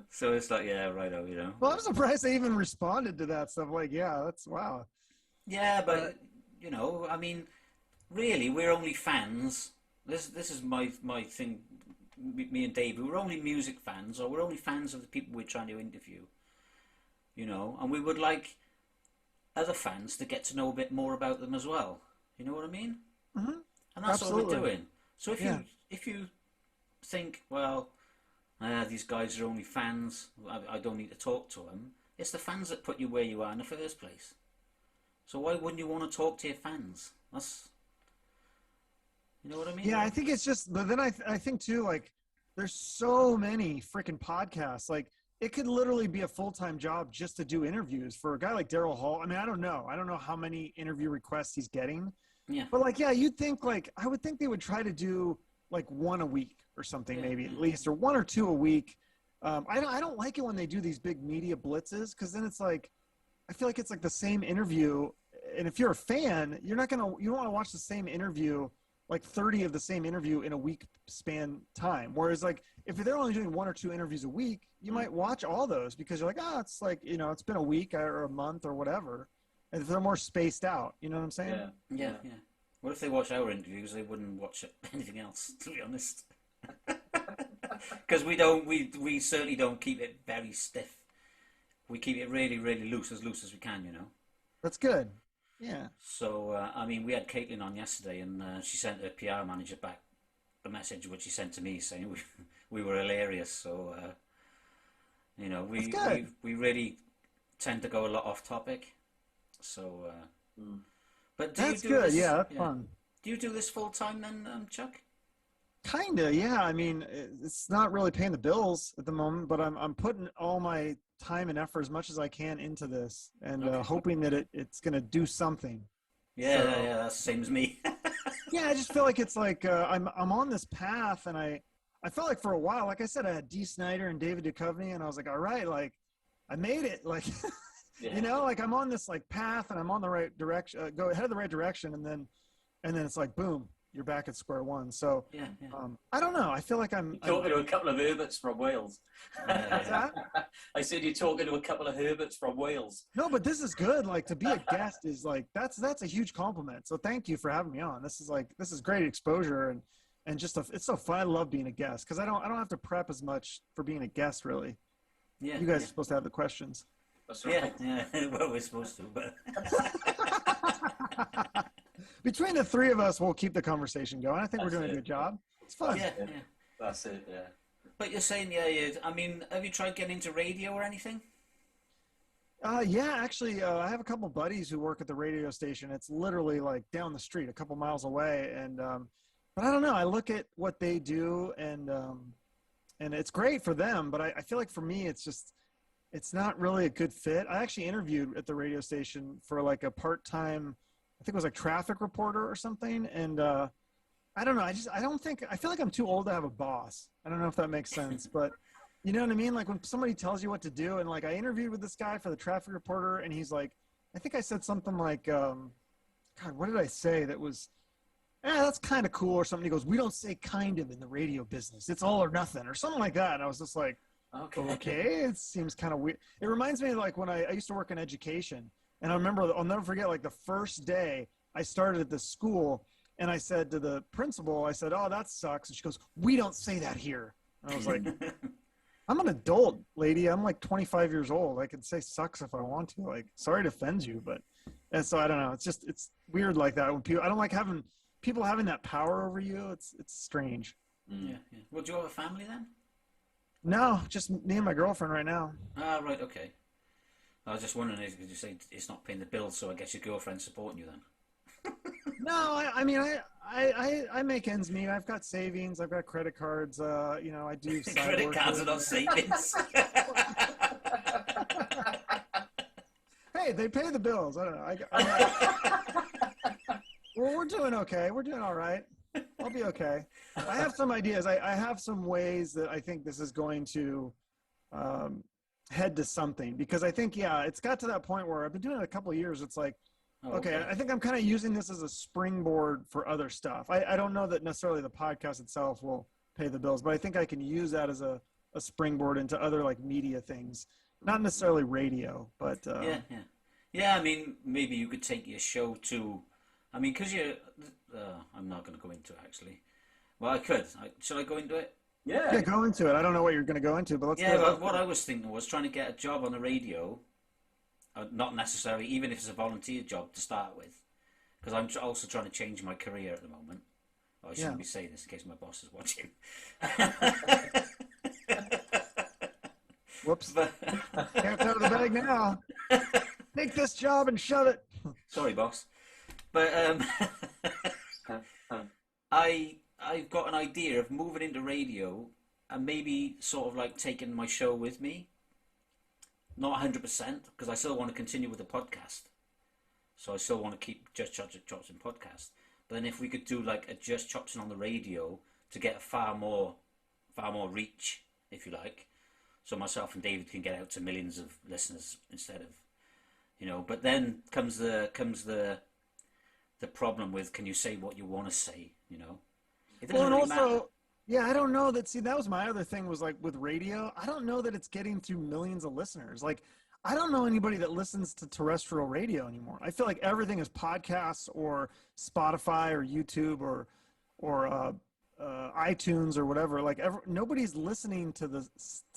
So it's like, yeah, righto, you know. Well, I'm surprised they even responded to that stuff. Like, yeah, that's wow. Yeah, but you know, I mean, really, we're only fans. This is my thing. Me and Dave, we're only music fans, or we're only fans of the people we're trying to interview. You know, and we would like other fans to get to know a bit more about them as well. You know what I mean? Mm-hmm. And that's Absolutely. what we're doing. So if you think, well, these guys are only fans, I don't need to talk to them. It's the fans that put you where you are in the first place. So why wouldn't you want to talk to your fans? That's, you know what I mean? Yeah, I think it's just, but then I think too, like, there's so many freaking podcasts. Like, it could literally be a full-time job just to do interviews for a guy like Daryl Hall. I mean, I don't know how many interview requests he's getting. Yeah. But like, yeah, you'd think like, I would think they would try to do like one a week or something, maybe at least, or one or two a week. I don't like it when they do these big media blitzes, because then it's like, I feel like it's like the same interview. And if you're a fan, you don't want to watch the same interview, like 30 of the same interview in a week span time. Whereas like, if they're only doing one or two interviews a week, you might watch all those because you're like, it's like, you know, it's been a week or a month or whatever. And if they're more spaced out, you know what I'm saying? Yeah. What if they watch our interviews? They wouldn't watch anything else, to be honest. Because we certainly don't keep it very stiff. We keep it really, really loose as we can, you know. That's good. Yeah. So, I mean, we had Caitlin on yesterday, and she sent her PR manager back a message which she sent to me saying we were hilarious. So, you know, we really tend to go a lot off topic. So, but that's good. Yeah, that's fun. Do you do this full time then, Chuck? Kinda, yeah. I mean, it's not really paying the bills at the moment, but I'm putting all my time and effort as much as I can into this, and hoping that it's gonna do something. Yeah, that's the same as me. Yeah, I just feel like it's like I'm on this path, and I felt like for a while, like I said, I had Dee Snider and David Duchovny, and I was like, all right, like I made it, like. You know, like I'm on this like path and I'm on the right direction, head of the right direction. And then it's like, boom, you're back at square one. So, I don't know. I feel like I'm talking to a couple of Herberts from Wales. What's that? I said, you're talking to a couple of Herberts from Wales. No, but this is good. Like to be a guest is like, that's a huge compliment. So thank you for having me on. This is great exposure and just, it's so fun. I love being a guest. Cause I don't have to prep as much for being a guest really. Yeah. You guys are supposed to have the questions. That's right. Yeah. Well, we're supposed to, but between the three of us, we'll keep the conversation going. I think we're doing a good job. It's fun. Yeah. That's it. Yeah. But you're saying, I mean, have you tried getting into radio or anything? Yeah, actually, I have a couple buddies who work at the radio station. It's literally like down the street, a couple miles away, and but I don't know. I look at what they do, and it's great for them. But I feel like for me, it's not really a good fit. I actually interviewed at the radio station for like a part-time, I think it was like traffic reporter or something. And I don't know. I feel like I'm too old to have a boss. I don't know if that makes sense, but you know what I mean? Like when somebody tells you what to do, and like I interviewed with this guy for the traffic reporter, and he's like, I think I said something like, God, what did I say that was, that's kind of cool or something. He goes, we don't say kind of in the radio business. It's all or nothing or something like that. And I was just like, okay, it seems kind of weird. It reminds me of like when I used to work in education, and I remember, I'll never forget, like the first day I started at this school, and I said to the principal, I said, oh, that sucks. And she goes, we don't say that here. And I was like, I'm an adult, lady. I'm like 25 years old. I can say sucks if I want to. Like, sorry to offend you, but, and so I don't know. It's weird like that when I don't like having people having that power over you. It's strange. Yeah. Well, do you have a family then? No, just me and my girlfriend right now. Ah, right, okay. I was just wondering, because you say it's not paying the bills, so I guess your girlfriend's supporting you then. No, I mean, I make ends meet. I've got savings. I've got credit cards. You know, I do side credit work cards are not savings. Hey, they pay the bills. I don't know. Well, we're doing okay. We're doing all right. I'll be okay. I have some ideas. I have some ways that I think this is going to head to something, because I think, it's got to that point where I've been doing it a couple of years. It's like, okay, I think I'm kind of using this as a springboard for other stuff. I don't know that necessarily the podcast itself will pay the bills, but I think I can use that as a springboard into other like media things, not necessarily radio, but yeah. I mean, maybe you could take your show to, I mean, because I'm not going to go into it actually. Well, I could. Shall I go into it? Yeah, go into it. I don't know what you're going to go into, but let's. Yeah, well, what I was thinking was trying to get a job on the radio, not necessarily, even if it's a volunteer job to start with, because I'm also trying to change my career at the moment. Oh, I shouldn't be saying this in case my boss is watching. Whoops. Cat's out of the bag now. Take this job and shove it. Sorry, boss. But I've got an idea of moving into radio and maybe sort of like taking my show with me. Not 100%, because I still want to continue with the podcast. So I still want to keep Just Chopsing Podcast. But then if we could do like a Just Chopsing on the radio to get far more reach, if you like. So myself and David can get out to millions of listeners instead of, you know. But then comes the problem with, can you say what you want to say, you know? It doesn't really matter. Yeah, I don't know that. See, that was my other thing was like with radio. I don't know that it's getting to millions of listeners. Like, I don't know anybody that listens to terrestrial radio anymore. I feel like everything is podcasts or Spotify or YouTube or iTunes or whatever. Like, nobody's listening to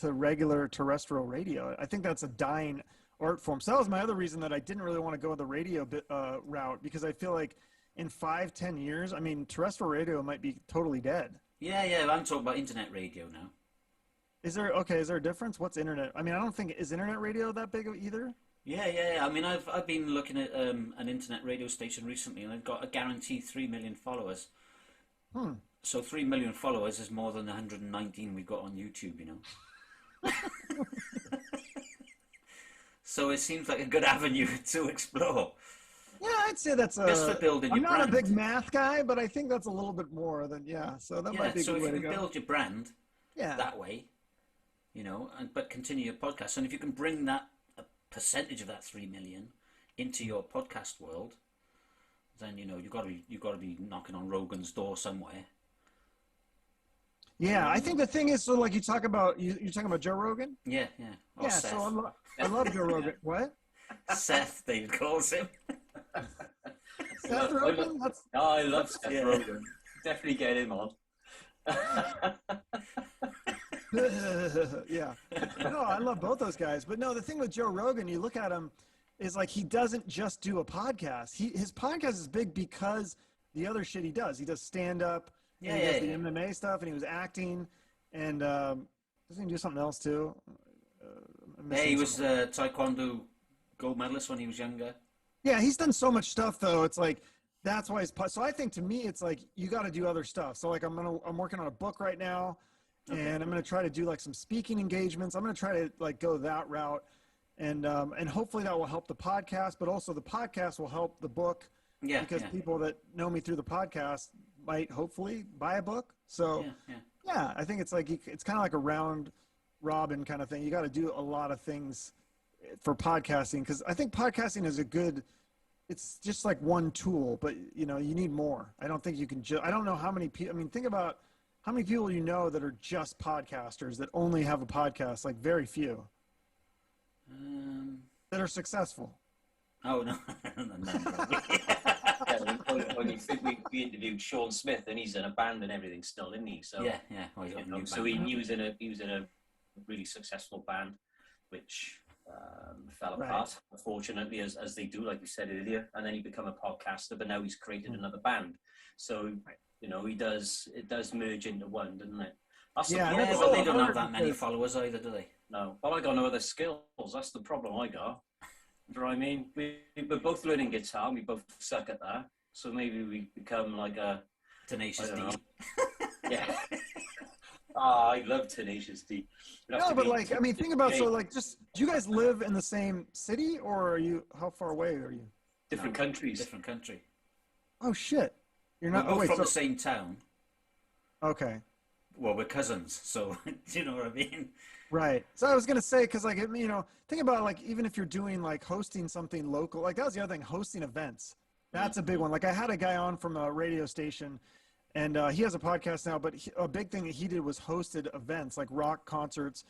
regular terrestrial radio. I think that's a dying art form. So that was my other reason that I didn't really want to go the radio route, because I feel like in 5-10 years, I mean, terrestrial radio might be totally dead. Yeah, I'm talking about internet radio now. Is there a difference? What's internet? I mean, I don't think, is internet radio that big either? Yeah. I mean, I've been looking at an internet radio station recently, and they've got a guaranteed 3 million followers. So 3 million followers is more than the 119 we've got on YouTube, you know. So it seems like a good avenue to explore. Yeah, I'd say that's just for building your brand. I'm not a big math guy, but I think that's a little bit more than So that might be a good way to go. So if you can build your brand, yeah, that way, you know, but continue your podcast, and if you can bring that a percentage of that 3 million into your podcast world, then you know you've got to be knocking on Rogan's door somewhere. Yeah, I think the thing is, so like you're talking about Joe Rogan. Yeah. Or Seth. So I love Joe Rogan. What? Seth, David calls him. Seth Rogen? I love Seth Rogen. Definitely get him on. Yeah. No, I love both those guys. But no, the thing with Joe Rogan, you look at him, is like he doesn't just do a podcast. His podcast is big because the other shit he does. He does stand-up. He does the MMA stuff, and he was acting. And doesn't he do something else, too? He was Taekwondo gold medalist when he was younger. Yeah, he's done so much stuff though. It's like that's why so I think to me it's like you got to do other stuff. So like I'm working on a book right now, and I'm gonna try to do like some speaking engagements. I'm gonna try to like go that route, and hopefully that will help the podcast, but also the podcast will help the book. Yeah. Because people that know me through the podcast might hopefully buy a book. So yeah, I think it's like it's kind of like a round robin kind of thing. You got to do a lot of things for podcasting, because I think podcasting is it's just like one tool, but you know, you need more. I don't think you can I don't know how many people, I mean, think about how many people you know that are just podcasters that only have a podcast, like very few that are successful. Oh, no. When you think we interviewed Sean Smith, and he's in a band and everything still, isn't he? So yeah. Well, he was in a really successful band, which fell apart, unfortunately, as they do, like we said earlier. And then he became a podcaster, but now he's created another band. So you know, it does merge into one, doesn't it? Well, they don't have that many followers either, do they? No, but I got no other skills. That's the problem I got. Do you know what I mean? We're both learning guitar. We both suck at that. So maybe we become like a Tenacious D. Yeah. I love Tenacious D. No, but like, I mean, think about, so like, just, do you guys live in the same city, or how far away are you? Different countries. Different country. Oh, shit. You're not, we're both from the same town. Okay. Well, we're cousins, so do you know what I mean? Right. So I was going to say, because like, you know, think about like, even if you're doing like hosting something local, like that was the other thing, hosting events. That's a big one. Like I had a guy on from a radio station, And he has a podcast now, but a big thing that he did was hosted events like rock concerts,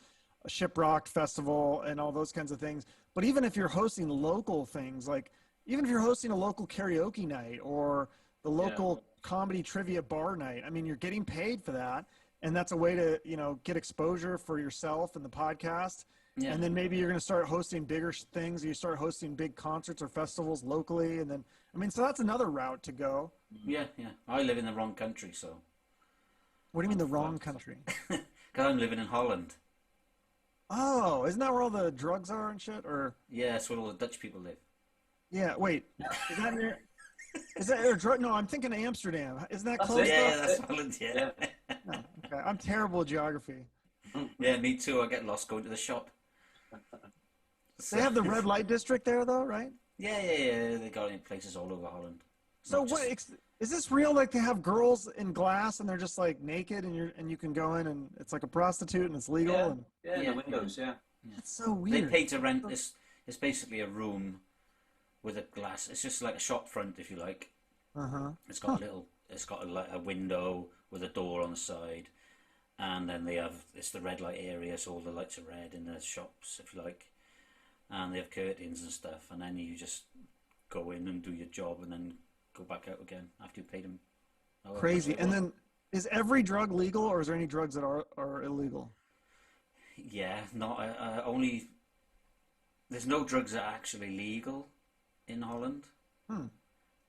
a Shiprock festival, and all those kinds of things. But even if you're hosting local things, like even if you're hosting a local karaoke night or the local comedy trivia bar night, I mean, you're getting paid for that. And that's a way to, get exposure for yourself and the podcast. Yeah. And then maybe you're going to start hosting bigger things. You start hosting big concerts or festivals locally. And then, so that's another route to go. Yeah. I live in the wrong country, so. What do you mean the wrong country? Because I'm living in Holland. Oh, isn't that where all the drugs are and shit? Or yeah, that's where all the Dutch people live. Yeah, wait. Is that near? Is that no? I'm thinking of Amsterdam. Isn't that close? Yeah, that's Holland. Yeah. Oh, okay, I'm terrible at geography. Yeah, me too. I get lost going to the shop. They have the red light district there, though, right? Yeah. They got it in places all over Holland. So what? Is this real? Like they have girls in glass and they're just like naked, and you can go in and it's like a prostitute and it's legal. Yeah, the windows. Yeah. That's so weird. They pay to rent this. It's basically a room with a glass. It's just like a shop front, if you like. It's got a window with a door on the side, and then it's the red light area, so all the lights are red in the shops, if you like, and they have curtains and stuff, and then you just go in and do your job, and then go back out again after you paid them. Crazy. And then, is every drug legal, or is there any drugs that are illegal? Yeah, only. There's no drugs that are actually legal in Holland.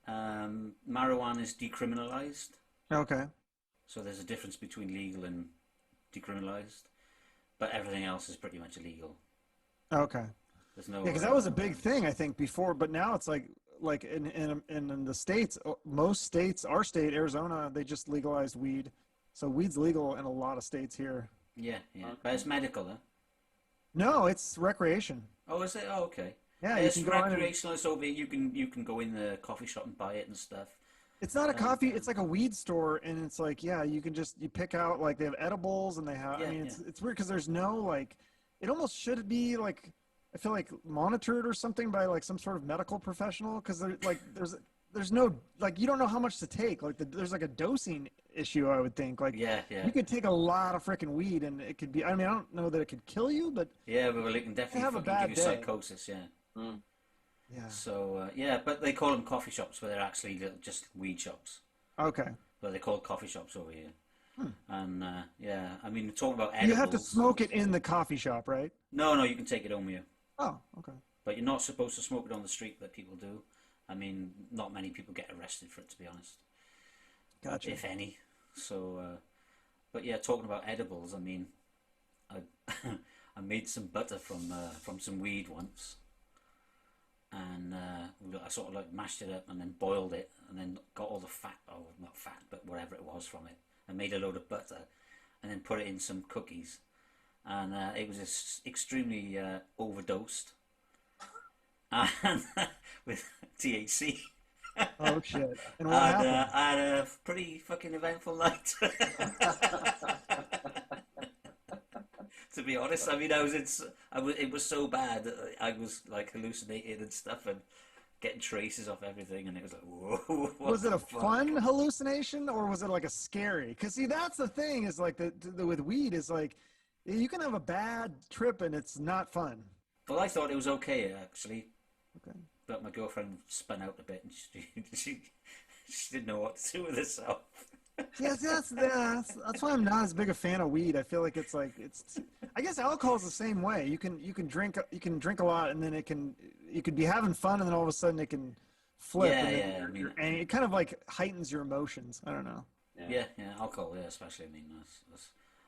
Marijuana is decriminalized. Okay. So there's a difference between legal and decriminalized, but everything else is pretty much illegal. Okay. There's no. Yeah, because that was a big thing, I think, before, but now it's like in the states, most states, our state, Arizona, they just legalized weed. So weed's legal in a lot of states here. Yeah, but it's medical, huh? No, it's recreation. Oh, is it? Oh, okay. Yeah, it's recreational. It's over. You can go in the coffee shop and buy it and stuff. It's not a coffee. It's like a weed store, and it's like you pick out, like, they have edibles and they have. It's weird because there's no, like, it almost should be like, I feel like, monitored or something by like some sort of medical professional, because there's no, like, you don't know how much to take. Like there's like a dosing issue, I would think. Like you could take a lot of freaking weed and it could be. I mean, I don't know that it could kill you, but well, it can definitely have a bad give you day. Psychosis. Yeah. Yeah. So but they call them coffee shops, but they're actually just weed shops. Okay. But they're called coffee shops over here. And I mean, talking about edibles. You have to smoke it in the coffee shop, right? No, you can take it home here. Oh, okay. But you're not supposed to smoke it on the street that people do. I mean, not many people get arrested for it, to be honest. Gotcha. If any. So, but yeah, talking about edibles, I mean, I made some butter from some weed once, and I sort of like mashed it up and then boiled it and then got all the fat, not fat, but whatever it was from it, and made a load of butter, and then put it in some cookies, and it was extremely overdosed, and with THC. Oh shit! And what happened? I had a pretty fucking eventful night. To be honest, I mean, it was so bad that I was like hallucinating and stuff and getting traces off everything, and it was like, whoa. Was it a fun hallucination or was it like a scary? Because see, that's the thing is like with weed is like you can have a bad trip and it's not fun. Well, I thought it was okay actually. Okay. But my girlfriend spun out a bit, and she didn't know what to do with herself. Yes, that's why I'm not as big a fan of weed. I feel like it's I guess alcohol is the same way. You can drink a lot, and then you could be having fun, and then all of a sudden it can flip. And it kind of like heightens your emotions. I don't know. Yeah, alcohol, especially.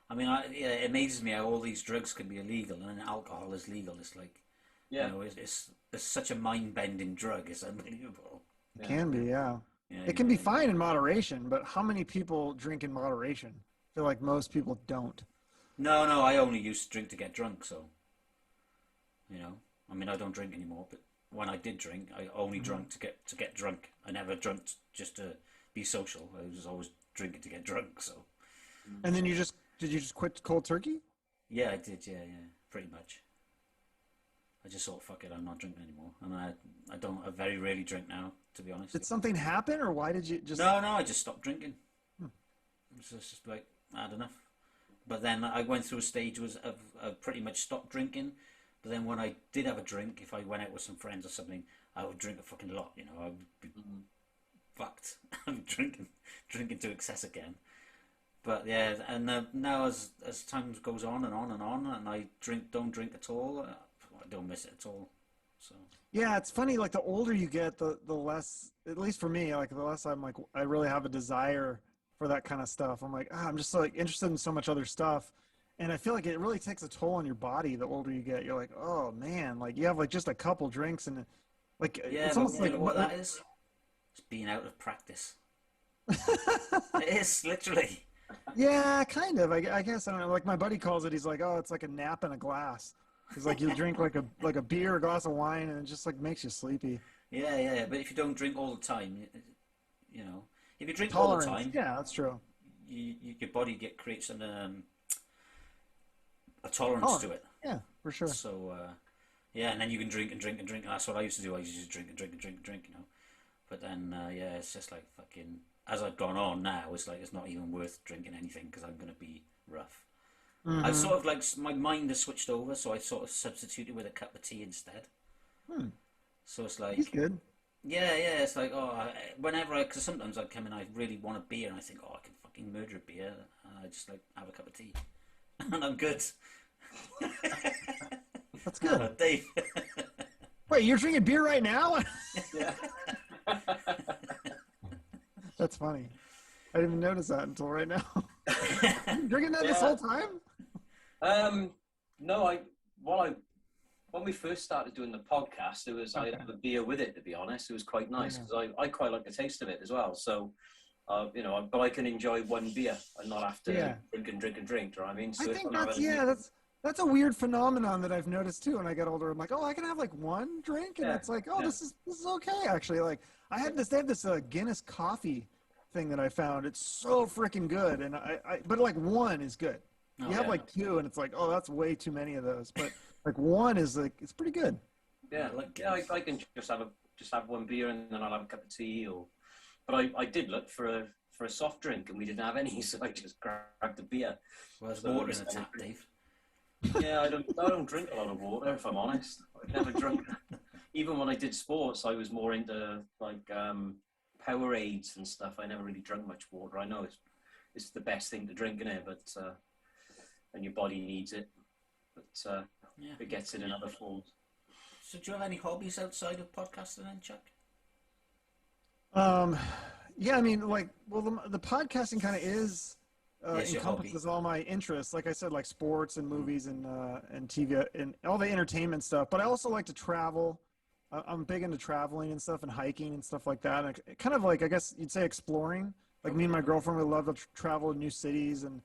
I mean, it amazes me how all these drugs can be illegal, and then alcohol is legal. It's like, it's such a mind-bending drug. It's unbelievable. It can be, yeah. It can be fine in moderation, but how many people drink in moderation? I feel like most people don't. No, I only used to drink to get drunk, so, I mean, I don't drink anymore, but when I did drink, I only drank to get drunk. I never drank just to be social. I was always drinking to get drunk, so. And then did you just quit cold turkey? Yeah, I did, pretty much. I just thought, fuck it, I'm not drinking anymore. And I very rarely drink now, to be honest. Did something happen, or why did you just... No, I just stopped drinking. It's just like, I had enough. But then I went through a stage of pretty much stopped drinking. But then when I did have a drink, if I went out with some friends or something, I would drink a fucking lot. You know, I would be fucked. I'm drinking to excess again. But yeah, and now as time goes on and on and on, and I don't drink at all, I don't miss it at all. So Yeah, it's funny. Like the older you get, the less, at least for me, like the less I'm like, I really have a desire for that kind of stuff. I'm like, I'm just like interested in so much other stuff. And I feel like it really takes a toll on your body the older you get. You're like, oh man, like you have like just a couple drinks and like, yeah, it's almost you like know what that is? It's being out of practice. It is, literally. Yeah, kind of. I guess, I don't know. Like my buddy calls it, he's like, oh, it's like a nap in a glass. He's like, you drink like a beer, a glass of wine, and it just like makes you sleepy. Yeah. But if you don't drink all the time, you know, if you drink Tolerance. all the time, Yeah, that's true. your body creates a tolerance to it. Yeah, for sure. So yeah, and then you can drink and drink and drink. And that's what I used to do. I used to drink and drink and drink and drink, you know. But then yeah, it's just like fucking. As I've gone on now, it's like it's not even worth drinking anything because I'm gonna be rough. Mm-hmm. I sort of like my mind has switched over, so I sort of substituted with a cup of tea instead. So it's like He's good. yeah, it's like because sometimes I come in, I really want a beer, and I think, I can fucking murder a beer, and I just like have a cup of tea, and I'm good. That's good. Dave. Wait, you're drinking beer right now? Yeah. That's funny. I didn't even notice that until right now. You drinking that this whole time? No, when we first started doing the podcast, I had a beer with it. To be honest, it was quite nice because I quite like the taste of it as well. So, you know, but I can enjoy one beer and not have to drink and drink and drink. Do you know what I mean? So I think that's a weird phenomenon that I've noticed too. When I get older, I'm like, oh, I can have like one drink, and it's like, this is okay actually. Like they have this Guinness coffee thing that I found. It's so freaking good, and but like one is good. You have like two, and it's like, oh, that's way too many of those. But like one is like, it's pretty good. Yeah, I can just have one beer, and then I'll have a cup of tea. But I did look for a soft drink, and we didn't have any, so I just grabbed a beer. Well, there's water in the tap, Dave. Yeah, I don't drink a lot of water, if I'm honest. I've never drunk. Even when I did sports, I was more into like Powerades and stuff. I never really drank much water. I know it's the best thing to drink in it, but and your body needs it. But it gets it in other forms. So do you have any hobbies outside of podcasting then, Chuck? Yeah, I mean, like, well, the podcasting kind of is encompasses all my interests. Like I said, like sports and movies and TV and all the entertainment stuff. But I also like to travel. I'm big into traveling and stuff and hiking and stuff like that. And kind of like, I guess you'd say exploring. Like me and my girlfriend, we love to travel to new cities and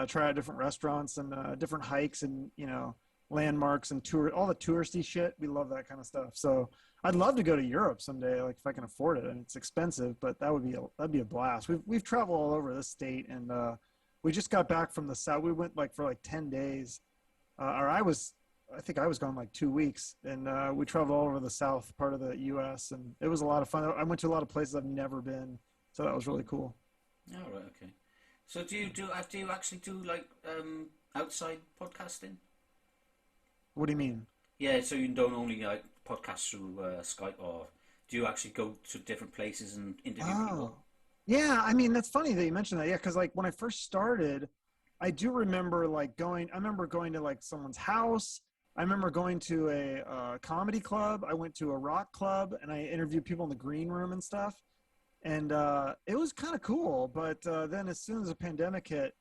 try out different restaurants and different hikes and, you know, landmarks and all the touristy shit. We love that kind of stuff. So I'd love to go to Europe someday, like if I can afford it. And it's expensive, but that'd be a blast. We've traveled all over this state, and we just got back from the south. We went like for like 10 days, I think I was gone like 2 weeks, and we traveled all over the south part of the U.S. and it was a lot of fun. I went to a lot of places I've never been, so that was really cool. Oh, right, okay. So do you actually do like outside podcasting? What do you mean? Yeah, so you don't only like podcast through Skype, or do you actually go to different places and interview people? Yeah, I mean, that's funny that you mentioned that. Yeah, because like when I first started, I do remember going to like someone's house. I remember going to a comedy club. I went to a rock club, and I interviewed people in the green room and stuff. And it was kind of cool. But then as soon as the pandemic hit,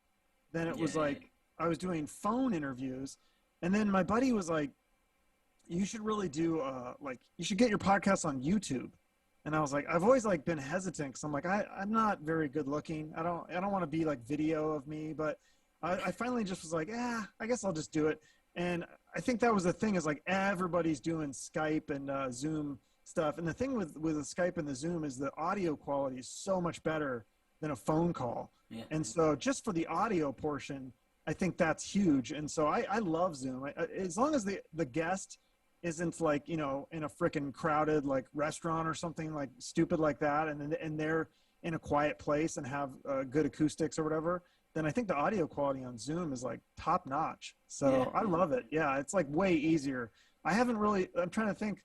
then it was like I was doing phone interviews. And then my buddy was like, you should really do you should get your podcast on YouTube. And I was like, I've always like been hesitant because I'm like, I'm not very good looking. I don't want to be like video of me, but I finally just was like, I guess I'll just do it. And I think that was the thing, is like everybody's doing Skype and Zoom stuff. And the thing with the Skype and the Zoom is the audio quality is so much better than a phone call. Yeah. And so just for the audio portion, I think that's huge. And so I love Zoom. As long as the guest isn't like, you know, in a freaking crowded like restaurant or something like stupid like that, and they're in a quiet place and have good acoustics or whatever, then I think the audio quality on Zoom is like top notch. So I love it. Yeah, it's like way easier. I'm trying to think.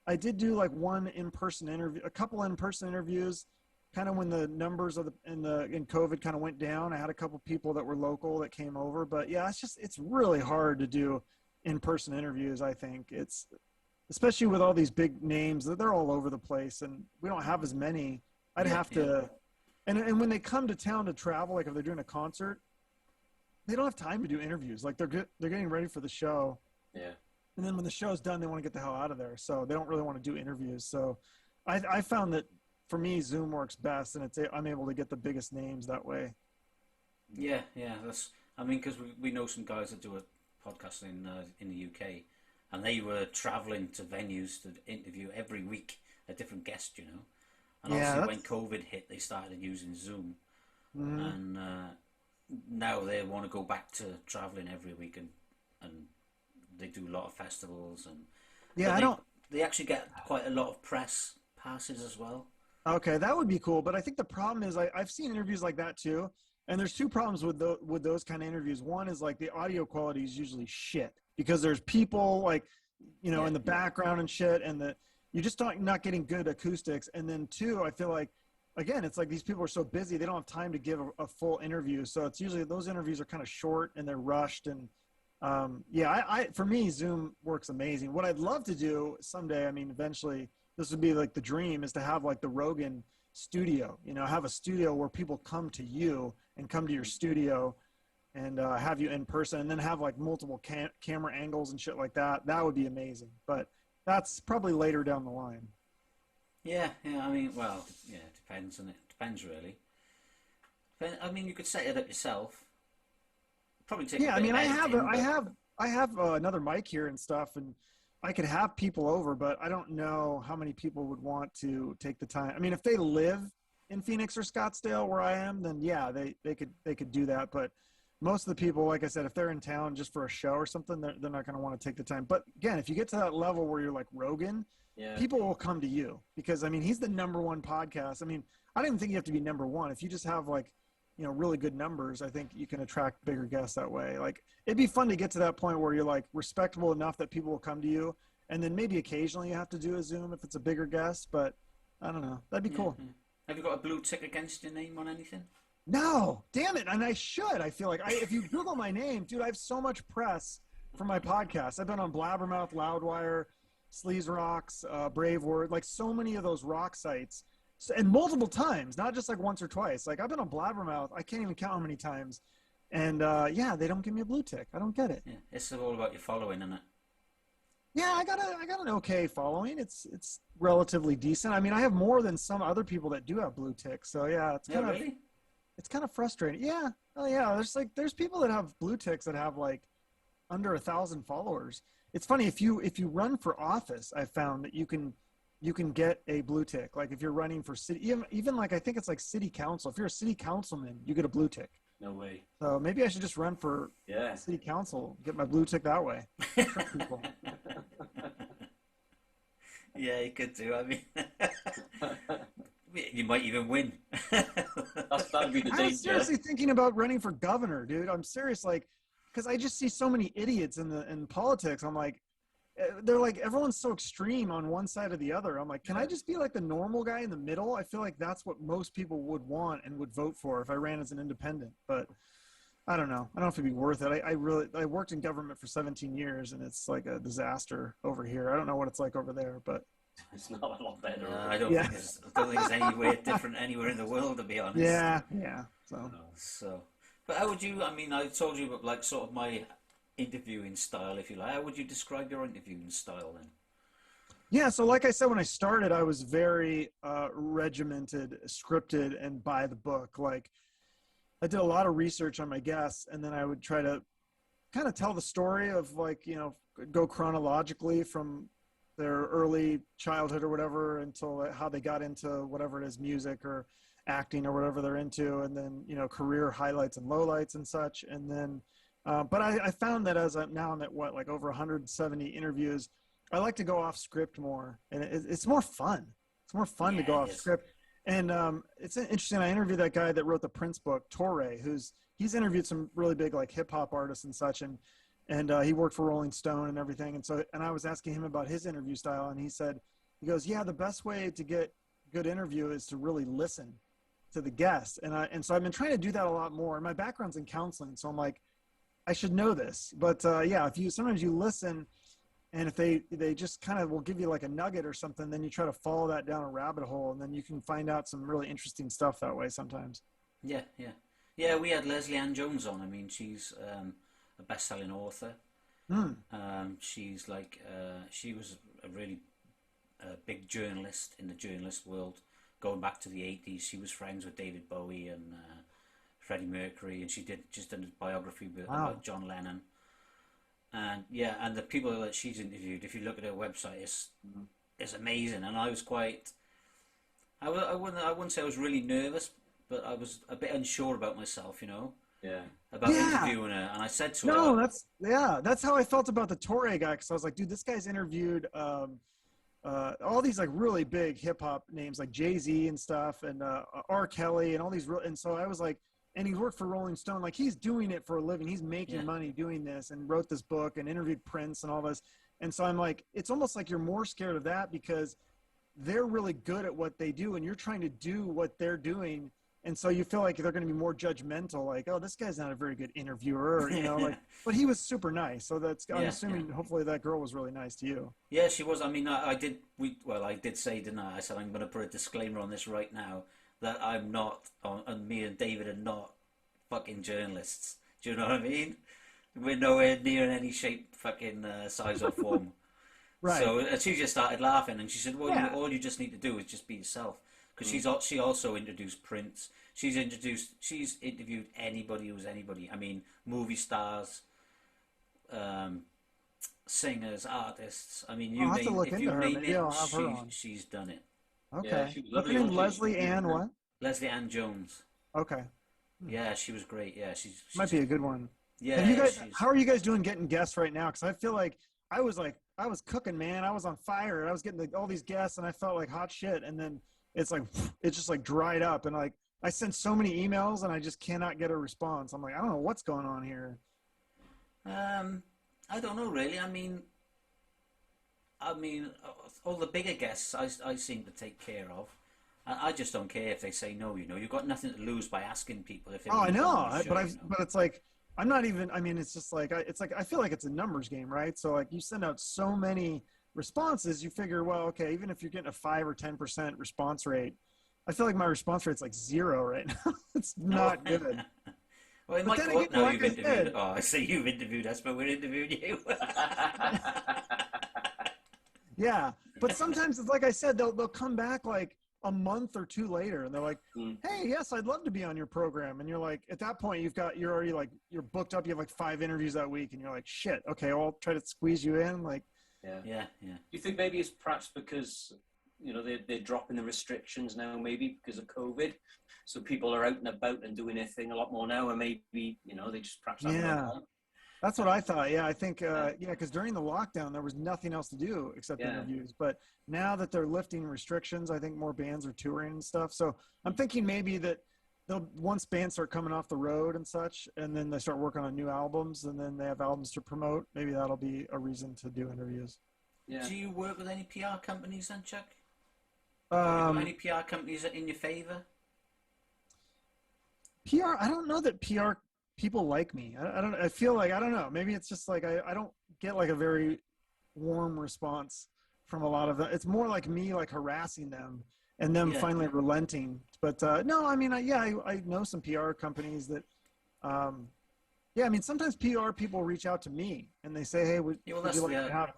I did do like one in-person interview, a couple in-person interviews, kind of when the numbers of in COVID kind of went down. I had a couple people that were local that came over, but yeah, it's really hard to do in-person interviews. I think it's, especially with all these big names that they're all over the place and we don't have as many. I'd have to, and when they come to town to travel, like if they're doing a concert, they don't have time to do interviews. Like they're getting ready for the show. Yeah. And then when the show's done, they want to get the hell out of there. So they don't really want to do interviews. So I found that for me, Zoom works best, and I'm able to get the biggest names that way. Yeah. Because we know some guys that do a podcast in the UK, and they were traveling to venues to interview every week a different guest, And obviously when COVID hit, they started using Zoom. Mm-hmm. And now they want to go back to traveling every week, and they do a lot of festivals, and they actually get quite a lot of press passes as well. Okay, that would be cool. But I think the problem is I've seen interviews like that too, and there's two problems with those kind of interviews. One is like the audio quality is usually shit because there's people like in the background and shit, and you're just not getting good acoustics. And then two, I feel like again, it's like these people are so busy they don't have time to give a full interview. So it's usually those interviews are kind of short and they're rushed. And for me, Zoom works amazing. What I'd love to do someday, I mean, eventually this would be like the dream, is to have like the Rogan studio, have a studio where people come to you and come to your studio and have you in person, and then have like multiple camera angles and shit like that. That would be amazing. But that's probably later down the line. Yeah. I mean, well, yeah, it depends on it. Depends really. But, I mean, you could set it up yourself. Probably take. Yeah, I mean, I have another mic here and stuff, and I could have people over, but I don't know how many people would want to take the time. I mean, if they live in Phoenix or Scottsdale where I am, then yeah, they could do that. But most of the people, like I said, if they're in town just for a show or something, they're not going to want to take the time. But again, if you get to that level where you're like Rogan, people will come to you because, I mean, he's the #1 podcast. I mean, I don't even think you have to be #1. If you just have like, really good numbers, I think you can attract bigger guests that way. Like, it'd be fun to get to that point where you're like respectable enough that people will come to you. And then maybe occasionally you have to do a Zoom if it's a bigger guest, but I don't know. That'd be cool. Yeah. Have you got a blue tick against your name on anything? No, damn it. And I should. I feel like if you Google my name, dude, I have so much press for my podcast. I've been on Blabbermouth, Loudwire, Sleaze Rocks, Brave Word, like so many of those rock sites. And multiple times, not just like once or twice. Like I've been on Blabbermouth. I can't even count how many times. And they don't give me a blue tick. I don't get it. Yeah, it's all about your following, isn't it? Yeah, I got an okay following. It's relatively decent. I mean, I have more than some other people that do have blue ticks. So yeah, it's kind of frustrating. Yeah. Oh yeah. There's people that have blue ticks that have like under 1,000 followers. It's funny, if you run for office, I found that you can get a blue tick. Like if you're running for city, even like I think it's like city council. If you're a city councilman, you get a blue tick. No way. So maybe I should just run for city council, get my blue tick that way. Yeah, you could do. I mean, you might even win. That'd be the danger. I'm seriously thinking about running for governor, dude. I'm serious, like, because I just see so many idiots in politics. I'm like, they're like, everyone's so extreme on one side or the other. I'm like, can I just be like the normal guy in the middle? I feel like that's what most people would want and would vote for if I ran as an independent. But I don't know. I don't know if it'd be worth it. I worked in government for 17 years, and it's like a disaster over here. I don't know what it's like over there, but it's not a lot better. I don't think it's anywhere different anywhere in the world, to be honest. Yeah. So, but how would you? I mean, I told you about like sort of my interviewing style, if you like. How would you describe your interviewing style then? Yeah, so like I said, when I started, I was very regimented, scripted, and by the book. Like, I did a lot of research on my guests, and then I would try to kind of tell the story of like, go chronologically from their early childhood or whatever until how they got into whatever it is, music or acting or whatever they're into, and then, career highlights and lowlights and such. And then, but I found that now I'm at like over 170 interviews, I like to go off script more, and it's more fun. It's more fun to go off script. And it's interesting. I interviewed that guy that wrote the Prince book, Torre, he's interviewed some really big like hip hop artists and such, and he worked for Rolling Stone and everything. And I was asking him about his interview style, and he goes, yeah, the best way to get good interview is to really listen to the guest. And so I've been trying to do that a lot more. And my background's in counseling, so I'm like, I should know this. But yeah, sometimes you listen, and if they just kind of will give you like a nugget or something, then you try to follow that down a rabbit hole, and then you can find out some really interesting stuff that way sometimes. Yeah. We had Lesley-Ann Jones on. I mean, she's a best-selling author. She's like she was a really big journalist in the journalist world, going back to the 80s. She was friends with David Bowie and Freddie Mercury, and she did a biography about John Lennon. And and the people that she's interviewed, if you look at her website, it's amazing. And I was I wouldn't say I was really nervous, but I was a bit unsure about myself, about interviewing her. And I said to her, that's how I felt about the Torre guy, because I was like, dude, this guy's interviewed all these like really big hip hop names like Jay-Z and stuff, and R. Kelly and all these and so I was like, and he worked for Rolling Stone, like he's doing it for a living, he's making money doing this, and wrote this book and interviewed Prince and all this. And so I'm like, it's almost like you're more scared of that because they're really good at what they do and you're trying to do what they're doing, and so you feel like they're going to be more judgmental, like, oh, this guy's not a very good interviewer, like, but he was super nice. So I'm assuming hopefully that girl was really nice to you. Yeah, she was. I mean, I did say, didn't I? I said, I'm going to put a disclaimer on this right now that I'm not, and me and David are not fucking journalists. Do you know what I mean? We're nowhere near in any shape, fucking size or form. Right. So she just started laughing, and she said, well, all you just need to do is just be yourself. Because she also introduced Prince. She's interviewed anybody who's anybody. I mean, movie stars, singers, artists. I mean, you name it, she's done it. Okay. What's her name? Lesley-Ann what? Lesley-Ann Jones. Okay. Yeah, she was great. Yeah, she's might be a good one. Yeah. How are you guys doing getting guests right now? Because I feel like I was cooking, man. I was on fire, and I was getting all these guests, and I felt like hot shit. And then it's just like dried up, and like I sent so many emails, and I just cannot get a response. I'm like, I don't know what's going on here. I don't know really. I mean, all the bigger guests I seem to take care of. I just don't care if they say no. You've got nothing to lose by asking people if. I know, but it's like I'm not even. I mean, it's just like I feel like it's a numbers game, right? So like you send out so many responses, you figure, well, okay, even if you're getting a 5 or 10% response rate, I feel like my response rate's like 0 right now. It's not good. Well, it might go up now. You've interviewed. I say you've interviewed us, but we're interviewing you. Yeah, but sometimes it's like I said, they'll come back like a month or 2 later, and they're like, hey, yes, I'd love to be on your program. And you're like, at that point, you're already like, you're booked up. You have like 5 interviews that week, and you're like, shit, okay, well, I'll try to squeeze you in. Like, yeah. Do you think maybe it's perhaps because they're dropping the restrictions now, maybe because of COVID, so people are out and about and doing their thing a lot more now, and maybe they just perhaps have That's what I thought. Yeah, I think because during the lockdown there was nothing else to do except interviews. But now that they're lifting restrictions, I think more bands are touring and stuff. So I'm thinking maybe that once bands start coming off the road and such, and then they start working on new albums, and then they have albums to promote, maybe that'll be a reason to do interviews. Yeah. Do you work with any PR companies then, Chuck? Any PR companies are in your favor? PR, I don't know that PR people like me. I feel like, I don't know. Maybe it's just like, I don't get like a very warm response from a lot of them. It's more like me, like harassing them and them finally relenting. But no, I mean, I know some PR companies that, I mean, sometimes PR people reach out to me and they say, hey, would you like to have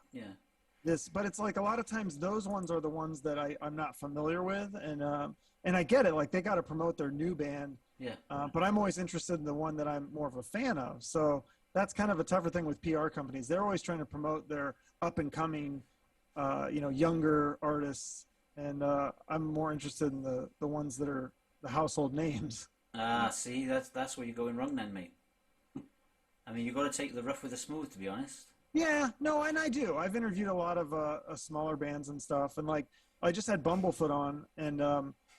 this? But it's like a lot of times those ones are the ones that I'm not familiar with. And I get it. Like they got to promote their new band. Yeah. But I'm always interested in the one that I'm more of a fan of. So that's kind of a tougher thing with PR companies. They're always trying to promote their up and coming, younger artists. And I'm more interested in the ones that are the household names. See, that's where you're going wrong then, mate. I mean, you've got to take the rough with the smooth, to be honest. Yeah, no, and I do. I've interviewed a lot of smaller bands and stuff. And like, I just had Bumblefoot on, and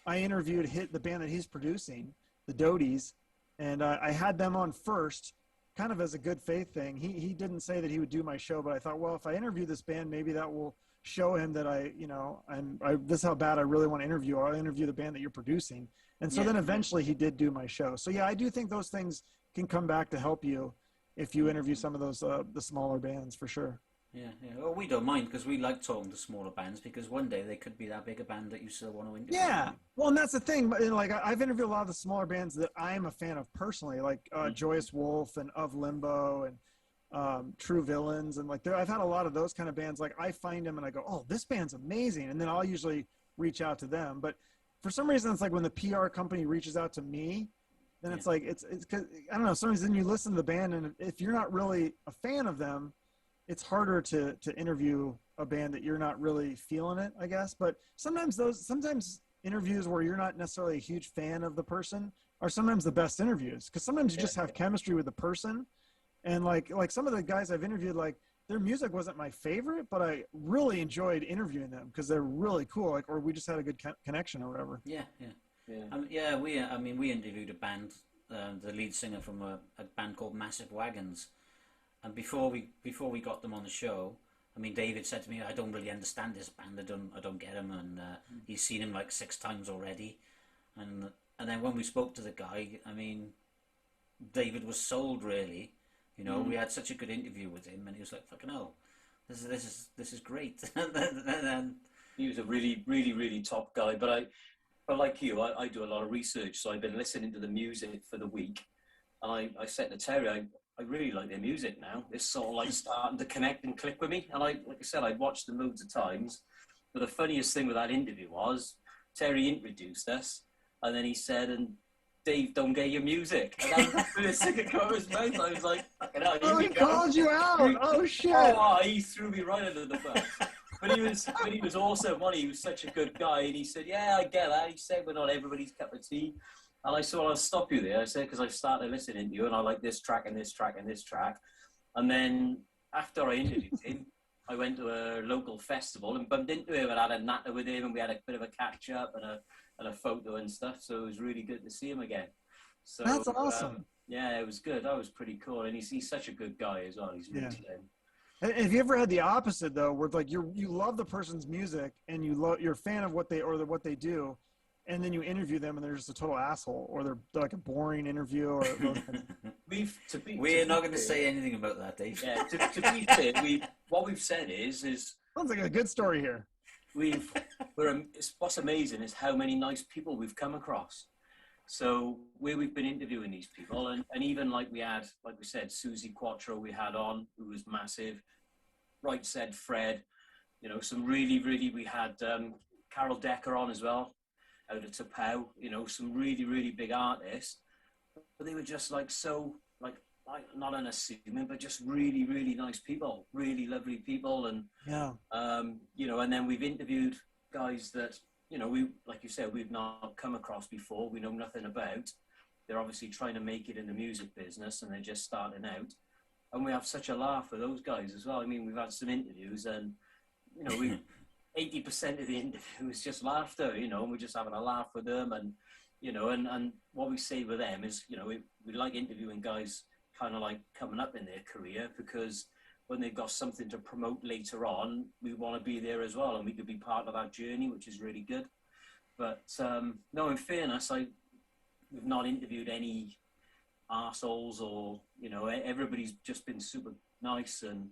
I interviewed the band that he's producing, the Doties, and I had them on first, kind of as a good faith thing. He didn't say that he would do my show, but I thought, well, if I interview this band, maybe that will show him that this is how bad I really want to interview. I'll interview the band that you're producing. And so then eventually he did do my show. So yeah, I do think those things can come back to help you if you interview some of those, the smaller bands, for sure. Yeah. Well, we don't mind because we like talking to smaller bands because one day they could be that big a band that you still want to interview. Yeah. Well, and that's the thing. Like, I've interviewed a lot of the smaller bands that I'm a fan of personally, like Joyous Wolf and Of Limbo and True Villains. And like, I've had a lot of those kind of bands. Like, I find them and I go, oh, this band's amazing. And then I'll usually reach out to them. But for some reason, it's like when the PR company reaches out to me, then it's like, it's cause, I don't know, sometimes then you listen to the band, and if you're not really a fan of them, it's harder to interview a band that you're not really feeling it, I guess. But sometimes interviews where you're not necessarily a huge fan of the person are sometimes the best interviews, because sometimes you just have chemistry with the person. And like some of the guys I've interviewed, like, their music wasn't my favorite, but I really enjoyed interviewing them because they're really cool. Like, or we just had a good connection or whatever. Yeah. We interviewed a band, the lead singer from a band called Massive Wagons. And before we got them on the show, I mean, David said to me, "I don't really understand this band. I don't get him." And he's seen him like 6 times already. And then when we spoke to the guy, I mean, David was sold, really. You know, we had such a good interview with him, and he was like, "Fucking hell, this is great." And he was a really, really, really top guy. But like you, I do a lot of research, so I've been listening to the music for the week. And I said to Terry, I really like their music now. It's sort of like starting to connect and click with me. And like I said, I'd watched them loads of times. But the funniest thing with that interview was Terry introduced us, and then he said, "And Dave, don't get your music." And that was the first thing that came out of his mouth. I was like, "Fucking hell, here we he go." called you out. Oh shit! Oh, he threw me right under the bus. But he was awesome. He was such a good guy, and he said, "Yeah, I get that." He said, "We're not everybody's cup of tea." And I said, "Well, I'll stop you there." I said, "Because I started listening to you, and I like this track and this track and this track." And then after I interviewed him, I went to a local festival and bumped into him and had a natter with him, and we had a bit of a catch up and a photo and stuff. So it was really good to see him again. So that's awesome. Yeah, it was good. That was pretty cool, and he's such a good guy as well. He's really good. Have you ever had the opposite though, where like you love the person's music and you're a fan of what they do, and then you interview them and they're just a total asshole, or they're like a boring interview, or we're not going to say anything about that, Dave. Yeah, to be fair, what we've said is sounds like a good story here. What's amazing is how many nice people we've come across. So where we've been interviewing these people, and even like we said, Susie Quattro we had on, who was massive. Right Said Fred, you know, some really, really, we had Carol Decker on as well, out of Tapau, you know, some really, really big artists. But they were just like so, like not unassuming, but just really, really nice people, really lovely people. And, you know, and then we've interviewed guys that, you know, like you said, we've not come across before, we know nothing about. They're obviously trying to make it in the music business and they're just starting out. And we have such a laugh with those guys as well. I mean, we've had some interviews and, you know, 80% of the interview is just laughter, you know, and we're just having a laugh with them. And, you know, and what we say with them is, you know, we like interviewing guys kind of like coming up in their career, because when they've got something to promote later on, we want to be there as well, and we could be part of that journey, which is really good. But no, in fairness, we've not interviewed any arseholes, or, you know, everybody's just been super nice, and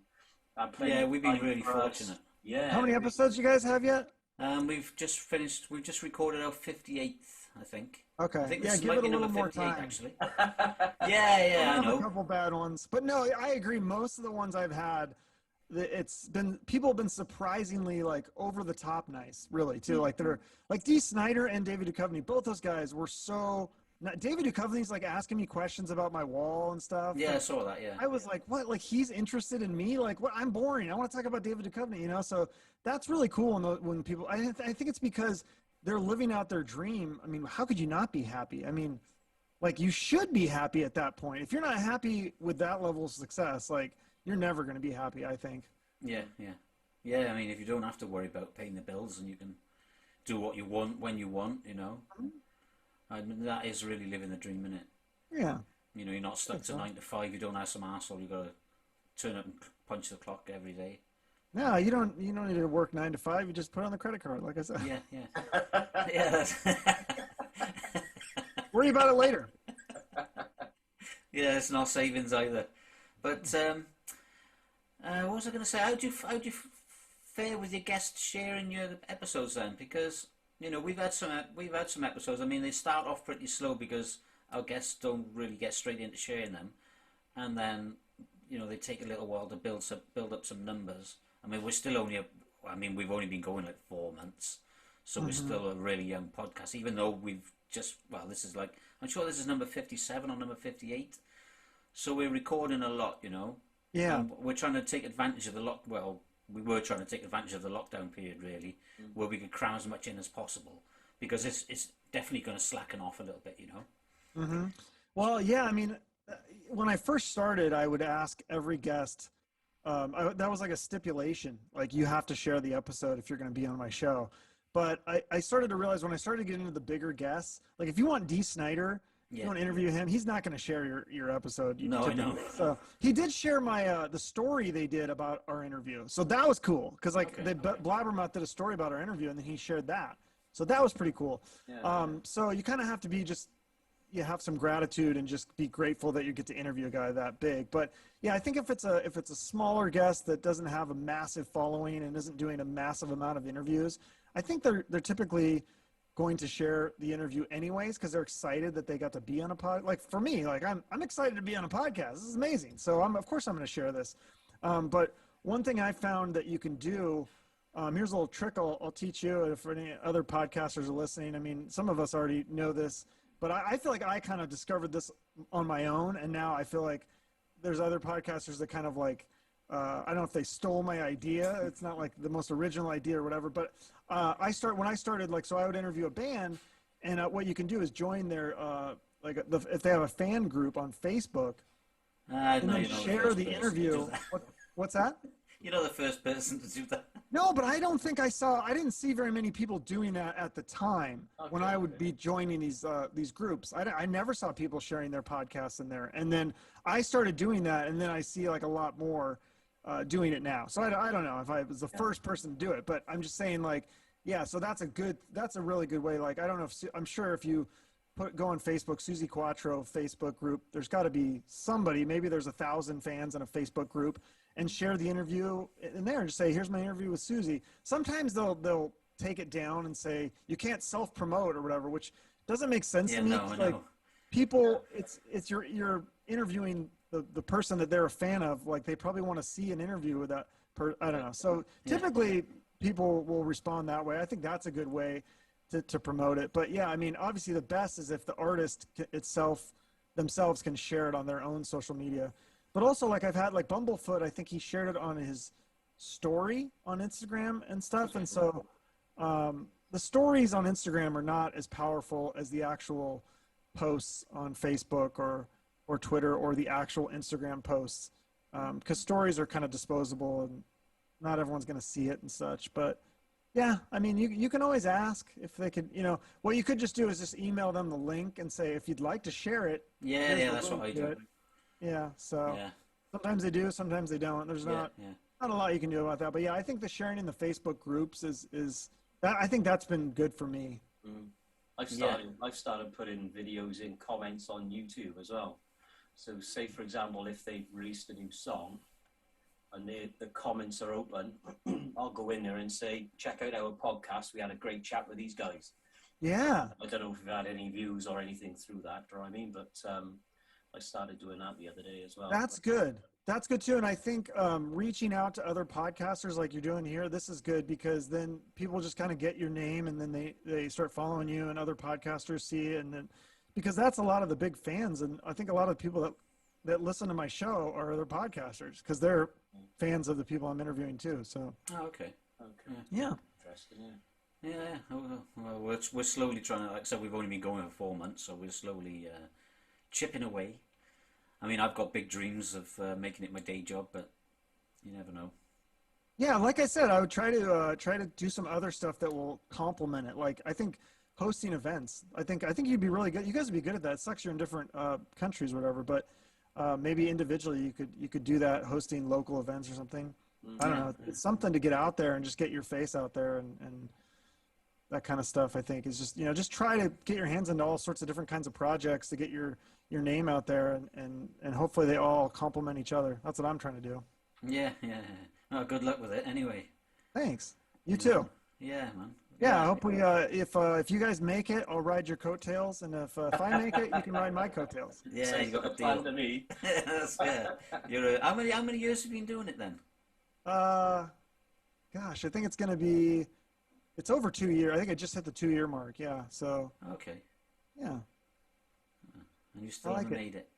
we've been really fortunate. Yeah. How many episodes you guys have yet? We've just finished. We've just recorded our 58th, I think. Okay. I think give it a little more time. Actually. I know. A couple bad ones, but no, I agree. Most of the ones I've had, people have been surprisingly like over the top nice, really too. Like they're like Dee Snider and David Duchovny. Both those guys were so. David Duchovny's like asking me questions about my wall and stuff. Yeah, I saw that. Yeah. I was like, what? Like he's interested in me? Like what? I'm boring. I want to talk about David Duchovny, you know? So that's really cool when people, I think it's because they're living out their dream. I mean, how could you not be happy? I mean, like you should be happy at that point. If you're not happy with that level of success, like you're never going to be happy, I think. Yeah. I mean, if you don't have to worry about paying the bills and you can do what you want when you want, you know. I mean, that is really living the dream, isn't it? Yeah. You know, you're not stuck to 9 to 5. You don't have some asshole. You got to turn up and punch the clock every day. No, you don't need to work 9 to 5. You just put it on the credit card, like I said. Yeah, yeah. Worry about it later. Yeah, it's not savings either. But what was I going to say? How do you fare with your guests sharing your episodes then? Because you know we've had some episodes. I mean, they start off pretty slow because our guests don't really get straight into sharing them, and then you know they take a little while to build up some numbers. I mean, we're still only we've only been going like 4 months, so we're still a really young podcast. Even though we've this is like, I'm sure this is number 57 or number 58. So we're recording a lot, you know. Yeah. We're trying to take advantage of we were trying to take advantage of the lockdown period, really, where we could cram as much in as possible, because it's definitely going to slacken off a little bit, you know. Mm-hmm. Well, yeah, I mean, when I first started, I would ask every guest, that was like a stipulation, like you have to share the episode if you're going to be on my show. But I started to realize when I started getting into the bigger guests, like if you want Dee Snider, you want to interview him, he's not going to share your episode. No, I know. So he did share my the story they did about our interview. So that was cool because Blabbermouth did a story about our interview and then he shared that. So that was pretty cool. Yeah. So you kind of have to be you have some gratitude and just be grateful that you get to interview a guy that big. But yeah, I think if it's a smaller guest that doesn't have a massive following and isn't doing a massive amount of interviews, I think they're typically going to share the interview anyways because they're excited that they got to be on a pod. Like for me, like I'm excited to be on a podcast. This is amazing. So of course I'm going to share this. But one thing I found that you can do, here's a little trick I'll teach you for any other podcasters are listening. I mean, some of us already know this, but I feel like I kind of discovered this on my own. And now I feel like there's other podcasters that kind of like, I don't know if they stole my idea. It's not like the most original idea or whatever, but when I started, like, so I would interview a band, and what you can do is join their, if they have a fan group on Facebook, and then share the interview. What's that? You're not the first person to do that. No, but I don't think I didn't see very many people doing that at the time when I would be joining these groups. I never saw people sharing their podcasts in there. And then I started doing that, and then I see like a lot more doing it now. So I don't know if I was the first person to do it, but I'm just saying like, yeah, so that's a really good way. Like, I don't know I'm sure if you go on Facebook, Susie Quattro Facebook group, there's got to be somebody, maybe there's 1,000 fans in a Facebook group, and share the interview in there and just say, here's my interview with Susie. Sometimes they'll take it down and say, you can't self-promote or whatever, which doesn't make sense to me. No, like people, it's you're interviewing the person that they're a fan of. Like they probably want to see an interview with that I don't know. So typically people will respond that way. I think that's a good way to promote it. But yeah, I mean, obviously the best is if the artist themselves can share it on their own social media. But also, like I've had like Bumblefoot, I think he shared it on his story on Instagram and stuff. And so the stories on Instagram are not as powerful as the actual posts on Facebook or Twitter or the actual Instagram posts, because stories are kind of disposable and not everyone's going to see it and such. But yeah, I mean, you can always ask if they could, what you could just do is just email them the link and say, if you'd like to share it. Yeah, that's what I do. Yeah, so sometimes they do, sometimes they don't. There's not a lot you can do about that. But yeah, I think the sharing in the Facebook groups is that, I think that's been good for me. I've started putting videos in comments on YouTube as well. So say, for example, if they've released a new song and the comments are open, I'll go in there and say, check out our podcast. We had a great chat with these guys. Yeah. I don't know if we've had any views or anything through that, or I mean, but I started doing that the other day as well. That's good. That's good too. And I think reaching out to other podcasters like you're doing here, this is good because then people just kind of get your name and then they start following you and other podcasters see it. And then, because that's a lot of the big fans. And I think a lot of people that listen to my show are other podcasters because they're fans of the people I'm interviewing too. So. Oh, okay. Yeah. Interesting, yeah. Well, we're slowly trying to, like I said, we've only been going for 4 months, so we're slowly chipping away. I mean, I've got big dreams of making it my day job, but you never know. Yeah, like I said, I would try to do some other stuff that will complement it. Like I think hosting events. I think you'd be really good. You guys would be good at that. It sucks you're in different countries, or whatever. But maybe individually, you could do that, hosting local events or something. I don't know. It's something to get out there and just get your face out there and that kind of stuff. I think is just just try to get your hands into all sorts of different kinds of projects to get your name out there and hopefully they all complement each other. That's what I'm trying to do. Yeah. Oh, good luck with it. Anyway. Thanks. You too. Yeah, man. Yeah, I hope we if you guys make it, I'll ride your coattails, and if I make it, you can ride my coattails. Yeah, you got a plan deal. to me. Yeah. You're how many years have you been doing it then? Gosh, I think it's over 2 years. I think I just hit the 2-year mark. Yeah, so. Okay. Yeah. And you still haven't made it.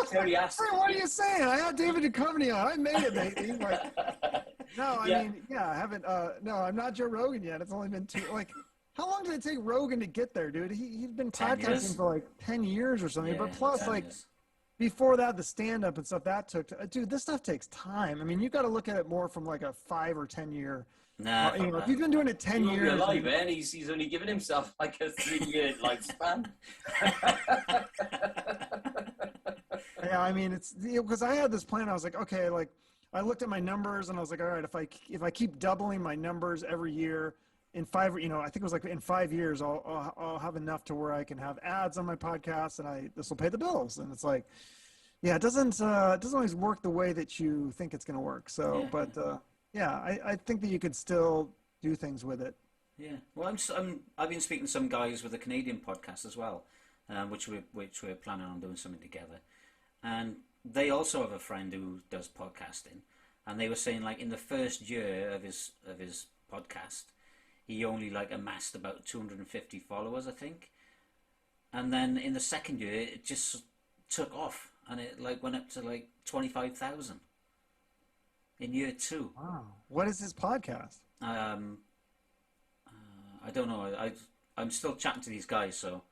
Terry asked. What are you saying? I had David Duchovny on. I made it, baby. Like, no, I mean, I haven't. No, I'm not Joe Rogan yet. It's only been 2. Like, how long did it take Rogan to get there, dude? He'd been podcasting for like 10 years or something. But plus, like, before that, the stand-up and stuff that took. Dude, this stuff takes time. I mean, you got to look at it more from like a 5 or 10 year. Nah, if you've been doing it 10 years, alive, man. He's only given himself like a 3-year lifespan. Yeah, I mean, it's because I had this plan. I was like, okay, like I looked at my numbers and I was like, all right, if I keep doubling my numbers every year in 5, I think it was like in 5 years, I'll have enough to where I can have ads on my podcast and this will pay the bills. And it's like, yeah, it doesn't always work the way that you think it's going to work. So, I think that you could still do things with it. Yeah, well, I've been speaking to some guys with a Canadian podcast as well, which we're planning on doing something together, and they also have a friend who does podcasting, and they were saying like in the first year of his podcast, he only like amassed about 250 followers, I think, and then in the second year it just took off and it like went up to like 25,000 in year 2. Wow, what is his podcast? I don't know. I'm still chatting to these guys, so.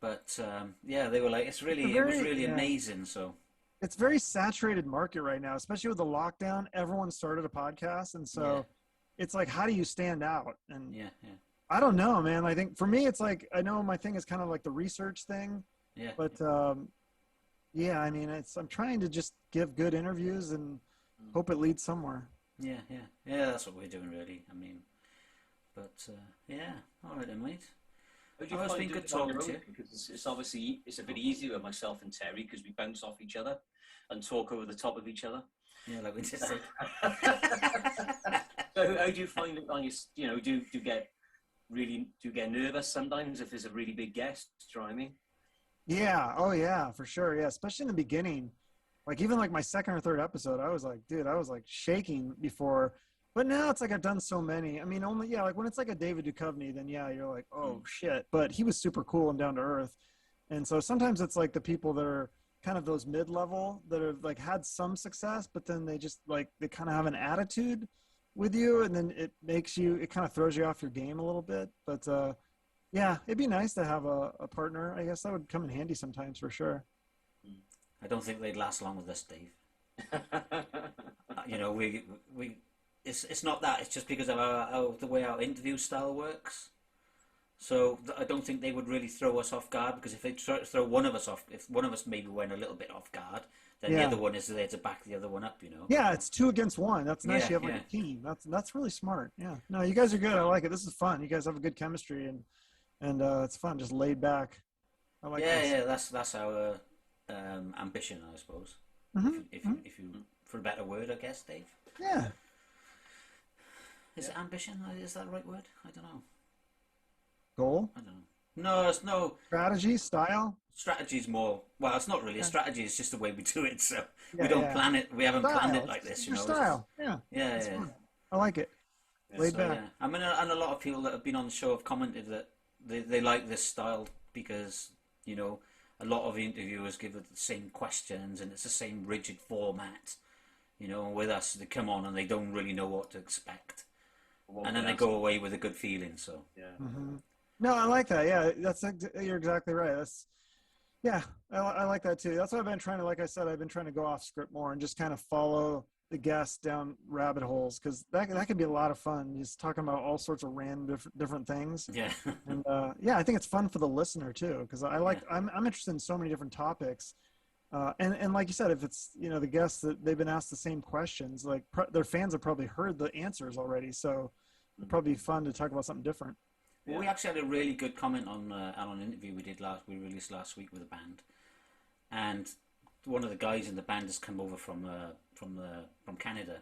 But they were like, it was really amazing. So. It's very saturated market right now, especially with the lockdown. Everyone started a podcast, and so it's like, how do you stand out? And I don't know, man. I think for me, it's like I know my thing is kind of like the research thing. Yeah. But I mean, I'm trying to just give good interviews and hope it leads somewhere. Yeah. That's what we're doing, really. I mean. But all right then, mate. It's been good talking to you. Because it's a bit easier with myself and Terry because we bounce off each other and talk over the top of each other. Yeah, like we just said. So how do you find it on your? Do you get nervous sometimes if there's a really big guest? Do you know what I mean? Yeah. Oh yeah, for sure. Yeah, especially in the beginning. Like even like my second or third episode, I was like shaking before. But now it's like I've done so many. I mean, like when it's like a David Duchovny, then you're like, oh shit. But he was super cool and down to earth. And so sometimes it's like the people that are kind of those mid-level that have like had some success, but then they just like, they kind of have an attitude with you. And then it kind of throws you off your game a little bit. But it'd be nice to have a partner. I guess that would come in handy sometimes for sure. I don't think they'd last long with us, Dave. It's not that. It's just because of the way our interview style works. So I don't think they would really throw us off guard, because if they throw one of us off, if one of us maybe went a little bit off guard, then the other one is there to back the other one up. Yeah, it's 2 against 1. That's nice. You have like a team. That's really smart. Yeah. No, you guys are good. I like it. This is fun. You guys have a good chemistry and it's fun. Just laid back. I like this. Yeah. That's our ambition, I suppose. Mm-hmm. If you, for a better word, I guess, Dave. Yeah. Is it ambition? Is that the right word? I don't know. Goal? I don't know. No, it's no. Strategy? Style? Strategy's more. Well, it's not really a strategy. It's just the way we do it. So we don't plan it. We haven't planned it like this. Your style. Yeah. I like it. Laid back. Yeah. I mean, and a lot of people that have been on the show have commented that they like this style because, a lot of the interviewers give it the same questions and it's the same rigid format. With us, they come on and they don't really know what to expect. And then they go away with a good feeling. So No, I like that. Yeah, you're exactly right. Yeah, I like that too. That's what I've been trying to, like I said, I've been trying to go off script more and just kind of follow the guests down rabbit holes, because that can be a lot of fun, just talking about all sorts of random different things. Yeah. And yeah, I think it's fun for the listener too, because I'm interested in so many different topics. And like you said, if it's, you know, the guests that they've been asked the same questions, like their fans have probably heard the answers already, so it'd probably be fun to talk about something different. Well, we actually had a really good comment on an interview we released last week with a band, and one of the guys in the band has come over from Canada.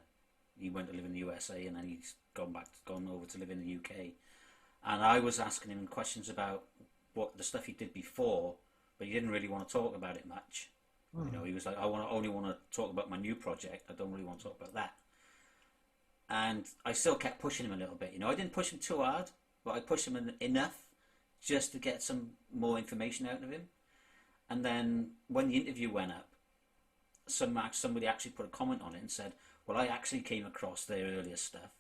He went to live in the USA, and then he's gone over to live in the UK. And I was asking him questions about what the stuff he did before, but he didn't really want to talk about it much. You know, he was like, only want to talk about my new project. I don't really want to talk about that. And I still kept pushing him a little bit. You know, I didn't push him too hard, but I pushed him enough just to get some more information out of him. And then when the interview went up, somebody actually put a comment on it and said, well, I actually came across their earlier stuff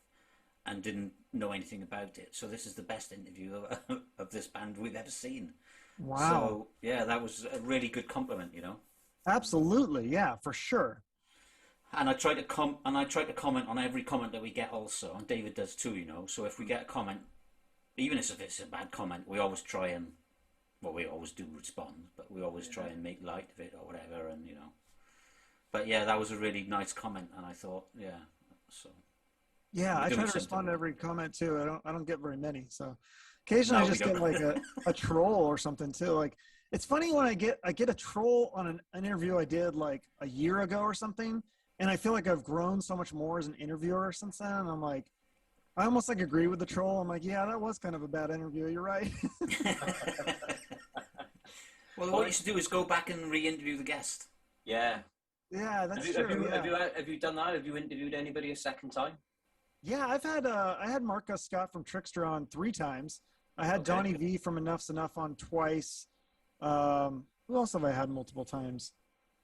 and didn't know anything about it. So this is the best interview of this band we've ever seen. Wow. So, yeah, that was a really good compliment, you know. Absolutely. Yeah, for sure. And I try to comment on every comment that we get also, and David does too, you know. So if we get a comment, even if it's a bad comment, we always try and, well, we always do respond, but we always try and make light of it or whatever, and, you know. But yeah, that was a really nice comment, and I thought, yeah, so. Yeah, I try to respond to every comment too. I don't get very many, so occasionally I just get like a troll or something too. Like, it's funny when I get a troll on an interview I did like a year ago or something, and I feel like I've grown so much more as an interviewer since then. And I'm like, I almost like agree with the troll. I'm like, yeah, that was kind of a bad interview. You're right. Well, what you should do is go back and re-interview the guest. Yeah. Yeah, that's true. Have you done that? Have you interviewed anybody a second time? Yeah, I had Marcus Scott from Trickster on 3 times. I had Donnie V from Enough's Enough on twice. Who else have I had multiple times?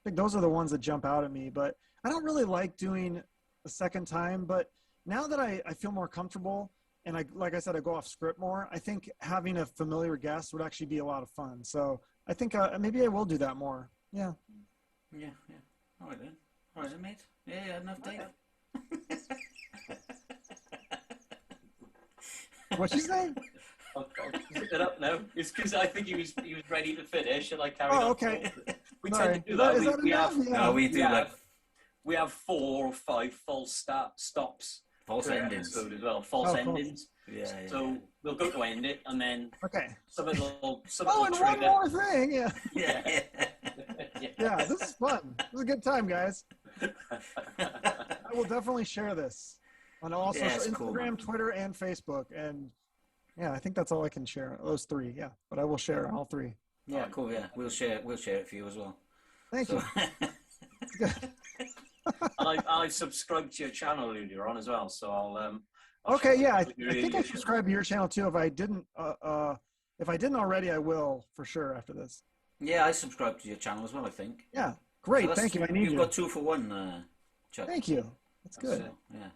I think those are the ones that jump out at me, but I don't really like doing a second time. But now that I feel more comfortable, and like I said, I go off script more, I think having a familiar guest would actually be a lot of fun. So I think maybe I will do that more. Yeah. Yeah. All right then, mate. Yeah, enough, Dave. What'd you say? I'll pick it up now. It's because I think he was ready to finish, and I carried on. Oh, okay. We Sorry. tend to do that. Is that enough? No, we do we have 4 or 5 false stops. False endings as well. False endings. Yeah. So we'll go to end it, and then something will and trigger. one more thing. Yeah. Yeah. Yeah, this is fun. This is a good time, guys. I will definitely share this on all social Instagram, cool, Twitter, and Facebook. And yeah, I think that's all I can share. Those 3, yeah. But I will share all 3. Yeah, cool. Yeah, we'll share it for you as well. Thank you. And I subscribed to your channel earlier on as well, so I'll okay, yeah, I think I subscribed to your channel too. If I didn't already, I will for sure after this. Yeah, I subscribed to your channel as well, I think. Yeah, great. So thank you. You've got 2 for 1, Chuck. Thank you. That's good. Yeah.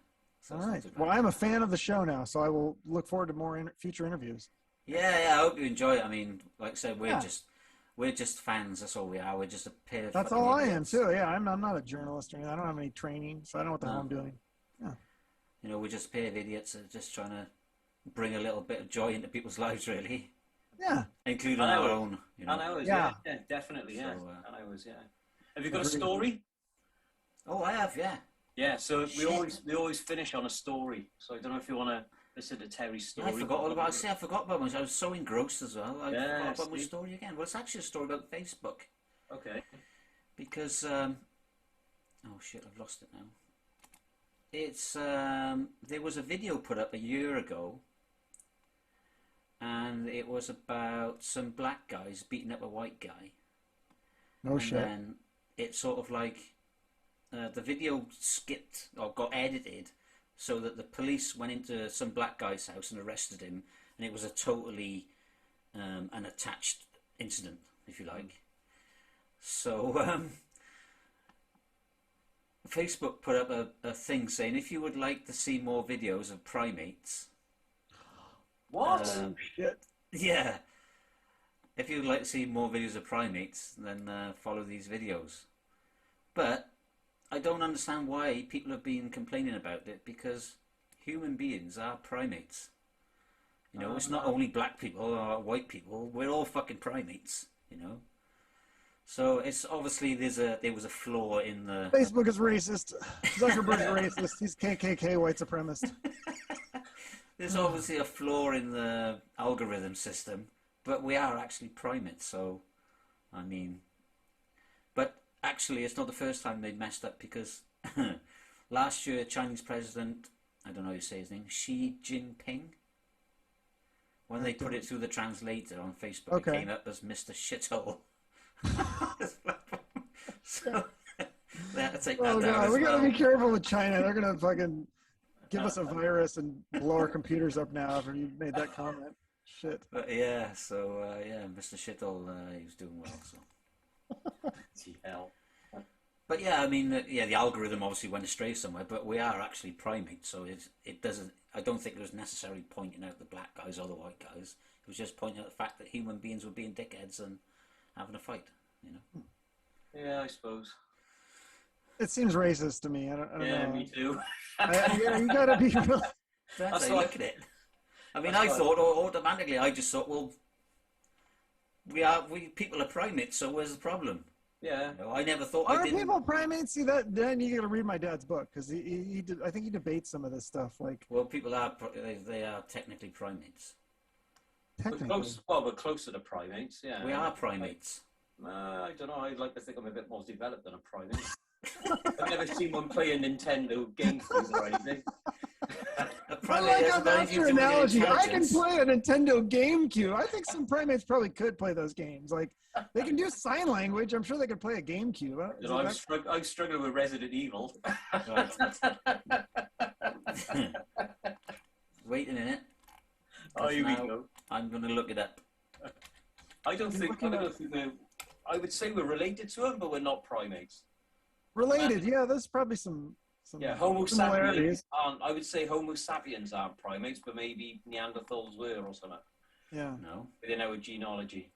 All right. Well, I'm a fan of the show now, so I will look forward to more future interviews. Yeah. I hope you enjoy it. I mean, like I said, we're just fans. That's all we are. We're just a pair of. That's all I am too. Yeah, I'm not a journalist or anything. I don't have any training, so I don't know what the hell I'm doing. Yeah. You know, we're just a pair of idiots that are just trying to bring a little bit of joy into people's lives, really. Yeah. Including our own. You know? And ours, yeah, definitely, yeah. So, and ours, yeah. Have you got a story? Oh, I have, yeah. Yeah, so we always finish on a story. So I don't know if you want to listen to Terry's story. Yeah, I forgot all about it. I forgot about myself. I was so engrossed as well. I forgot about my story again. Well, it's actually a story about Facebook. Okay. Because, oh shit, I've lost it now. It's, there was a video put up a year ago, and it was about some black guys beating up a white guy. No shit. And then it sort of like, the video skipped or got edited so that the police went into some black guy's house and arrested him, and it was a totally unattached incident, if you like. So Facebook put up a thing saying, if you would like to see more videos of primates. What? Shit. Yeah. if you'd like to see more videos of primates, then follow these videos. But I don't understand why people have been complaining about it, because human beings are primates. You know, it's not only black people or white people. We're all fucking primates, you know. So it's obviously there was a flaw in the... Facebook is racist. Zuckerberg's racist. He's KKK white supremacist. There's obviously a flaw in the algorithm system, but we are actually primates, so, I mean... But actually, it's not the first time they messed up, because last year, Chinese President, I don't know how you say his name, Xi Jinping, when they put it through the translator on Facebook, it came up as Mr. Shithole. So, they had to take that down as we gotta well. be careful with China. They're gonna fucking give us a virus and blow our computers up now after you made that comment. Shit. But yeah, so yeah, Mr. Shithole, he was doing well. So. Gee, hell. But yeah, I mean, the algorithm obviously went astray somewhere, but we are actually primates, so it doesn't. I don't think it was necessarily pointing out the black guys or the white guys. It was just pointing out the fact that human beings were being dickheads and having a fight. You know. Yeah, I suppose. It seems racist to me. I don't Yeah, know. me too. Yeah, you gotta be. That's how you look at it. I mean, I thought automatically. I just thought, well, we people are primates, so where's the problem? Yeah. You know, I never thought. Are people primates? See that? Then you gotta read my dad's book, because he did. I think he debates some of this stuff. Like, Well, people are they are technically primates. technically, We're closer to primates, yeah. We are primates. I don't know. I'd like to think I'm a bit more developed than a primate. I've never seen one play a Nintendo game or anything. A I primate like has how that's nothing your to do with analogy. I can intelligence. play a Nintendo GameCube. I think some primates probably could play those games. Like, they can do sign language. I'm sure they could play a GameCube. You know, I'm struggling with Resident Evil. Right. Wait a minute. Oh, here we Now go. I'm going to look it up. I don't think we're. I would say we're related to them, but we're not primates. Related, yeah. There's probably some Yeah, Homo similarities. sapiens aren't. I would say Homo sapiens aren't primates, but maybe Neanderthals were or something Yeah. No. within our genealogy.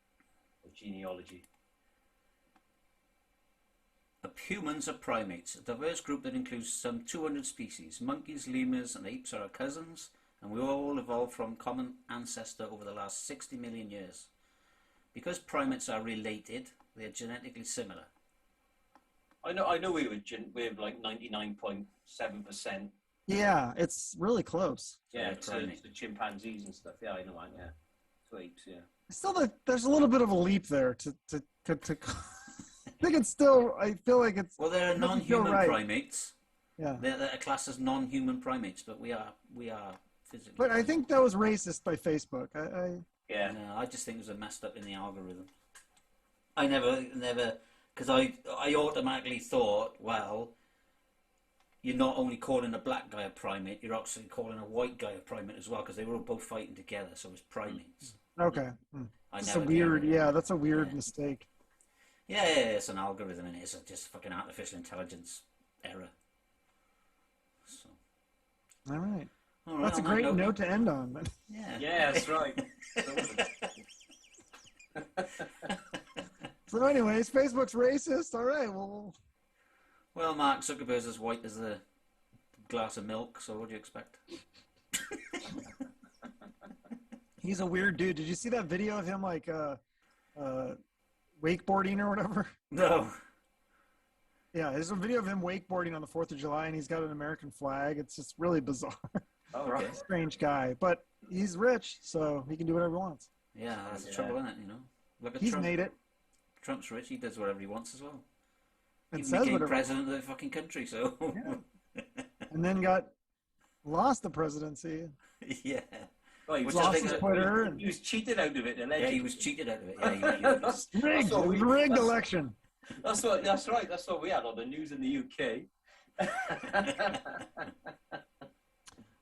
Humans are primates, a diverse group that includes some 200 species. Monkeys, lemurs, and apes are our cousins, and we all evolved from common ancestor over the last 60 million years. Because primates are related, they are genetically similar. I know we're like 99.7%. Yeah, it's really close. Yeah, So to chimpanzees and stuff. Yeah, I know that. Yeah, to apes. Yeah. Still, there's a little bit of a leap there to I think it's still. I feel like it's. Well, there are doesn't feel non-human right. primates. Yeah. They're classed as non-human primates, but we are physically. But I think that was racist by Facebook. Yeah. No, I just think it was a messed up in the algorithm. I never, because I automatically thought, well, you're not only calling a black guy a primate, you're actually calling a white guy a primate as well, because they were both fighting together, so it's primates. Okay. I That's a never weird. did. Yeah, that's a weird Yeah. mistake. Yeah, it's an algorithm, and it's just fucking artificial intelligence error. So. All right. All right, That's a on that great note to end on. Yeah. Yeah, that's right. So, anyways, Facebook's racist. All right. Well, Mark Zuckerberg's as white as a glass of milk, so what do you expect? He's a weird dude. Did you see that video of him like wakeboarding or whatever? No. Yeah, there's a video of him wakeboarding on the 4th of July, and he's got an American flag. It's just really bizarre. All right. Strange guy, but he's rich, so he can do whatever he wants. Yeah, that's the trouble, isn't it? You know, look at He's Trump. made it Trump's rich. He does whatever he wants as well. and He says became whatever, president of the fucking country, so Yeah. and then lost the presidency. yeah. Well, he Which was, I Lost think his that- Twitter. And he was cheated out of it. Yeah, Allegedly. he was cheated out of it. Yeah, he was. rigged, what we- rigged that's- election. That's right. That's what we had on the news in the UK.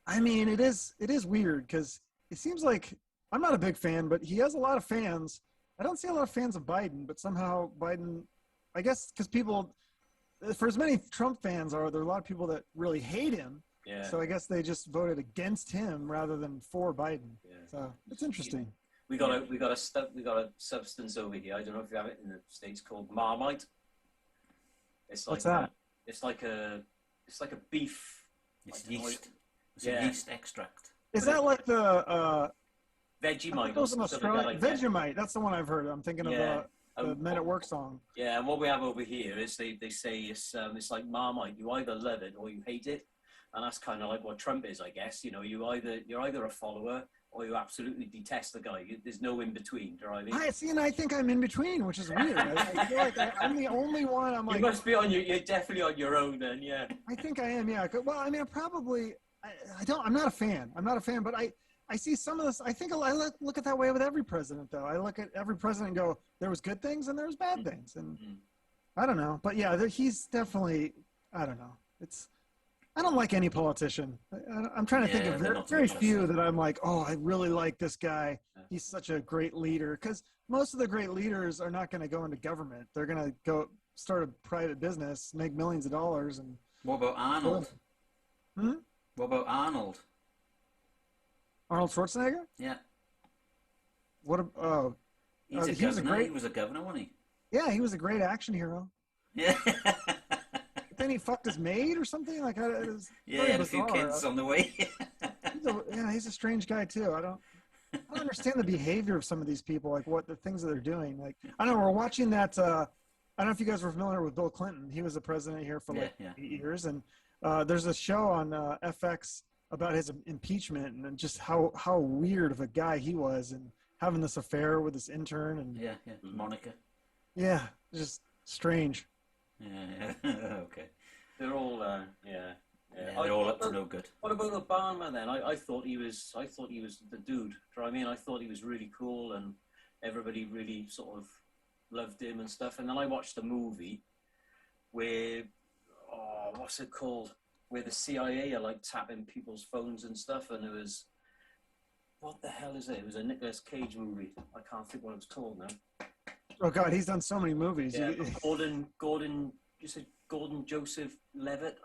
I mean, it is weird because it seems like I'm not a big fan, but he has a lot of fans. I don't see a lot of fans of Biden, but somehow Biden, I guess, because people, for as many Trump fans there are a lot of people that really hate him. Yeah. So I guess they just voted against him rather than for Biden. Yeah. So it's interesting. We got a substance over here. I don't know if you have it in the States called Marmite. It's like What's that? It's like a beef. It's yeast. It's Yeah. a yeast extract. Is that like the Vegemite. those in something like Australia? that. Vegemite. That's the one I've heard. I'm thinking of the Men at Work song. Yeah, and what we have over here is they say it's like Marmite. You either love it or you hate it, and that's kind of like what Trump is, I guess. You know, you're either a follower or you absolutely detest the guy. There's no in between. Do you know what I mean? I see, and I think I'm in between, which is weird. I feel like I'm the only one. I'm like, you must be you're definitely on your own then, yeah. I think I am, yeah. Well, I mean, I'm not a fan. I'm not a fan, but I see some of this. I think I look at that way with every president, though. I look at every president and go, there was good things and there was bad things. And I don't know. But yeah, he's definitely, I don't know. I don't like any politician. I'm trying to think of very few that I'm like, oh, I really like this guy. He's such a great leader. Because most of the great leaders are not going to go into government. They're going to go start a private business, make millions of dollars. And what about Arnold? What about Arnold? Arnold Schwarzenegger? Yeah. He was a governor, wasn't he? Yeah, he was a great action hero. Yeah. Then he fucked his maid or something like that. Yeah, he had a few kids on the way. He's a strange guy too. I don't understand the behavior of some of these people, like what the things that they're doing. Like, I don't know, we're watching that. I don't know if you guys were familiar with Bill Clinton. He was the president here for 8 years, and there's a show on FX about his impeachment and just how weird of a guy he was, and having this affair with this intern and Monica. Yeah, just strange. Yeah. Okay. They're all they're all up to no good. What about Obama then? I thought he was the dude. Do you know what I mean? I thought he was really cool and everybody really sort of loved him and stuff. And then I watched a movie where what's it called? Where the CIA are like tapping people's phones and stuff, and it was, what the hell is it? It was a Nicolas Cage movie. I can't think what it's called now. Oh God, he's done so many movies. Yeah, Gordon Joseph Levitt,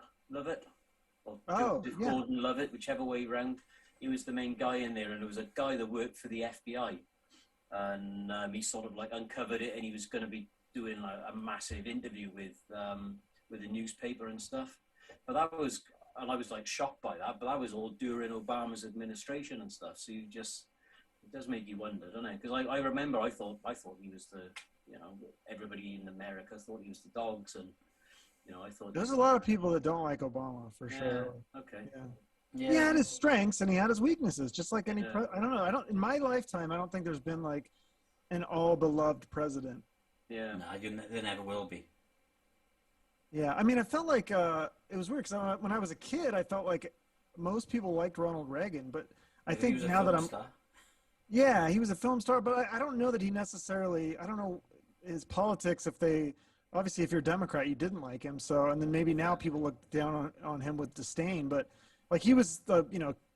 or Joseph Gordon Levitt, whichever way round. He was the main guy in there, and there was a guy that worked for the FBI, and he sort of like uncovered it, and he was going to be doing like a massive interview with the newspaper and stuff. But I was like shocked by that. But that was all during Obama's administration and stuff. So it does make you wonder, doesn't it? Because I remember I thought he was everybody in America thought he was the dogs, and I thought there's a lot of people that don't like Obama for sure. Okay. Yeah. He had his strengths and he had his weaknesses, just like any. I don't know. In my lifetime, I don't think there's been like an all beloved president. Yeah. No, there never will be. Yeah, I mean, I felt like it was weird because when I was a kid, I felt like most people liked Ronald Reagan, but I think now that yeah, he was a film star, but I don't know that he necessarily. I don't know his politics. Obviously, if you're a Democrat, you didn't like him, and then maybe now people look down on him with disdain. But like he was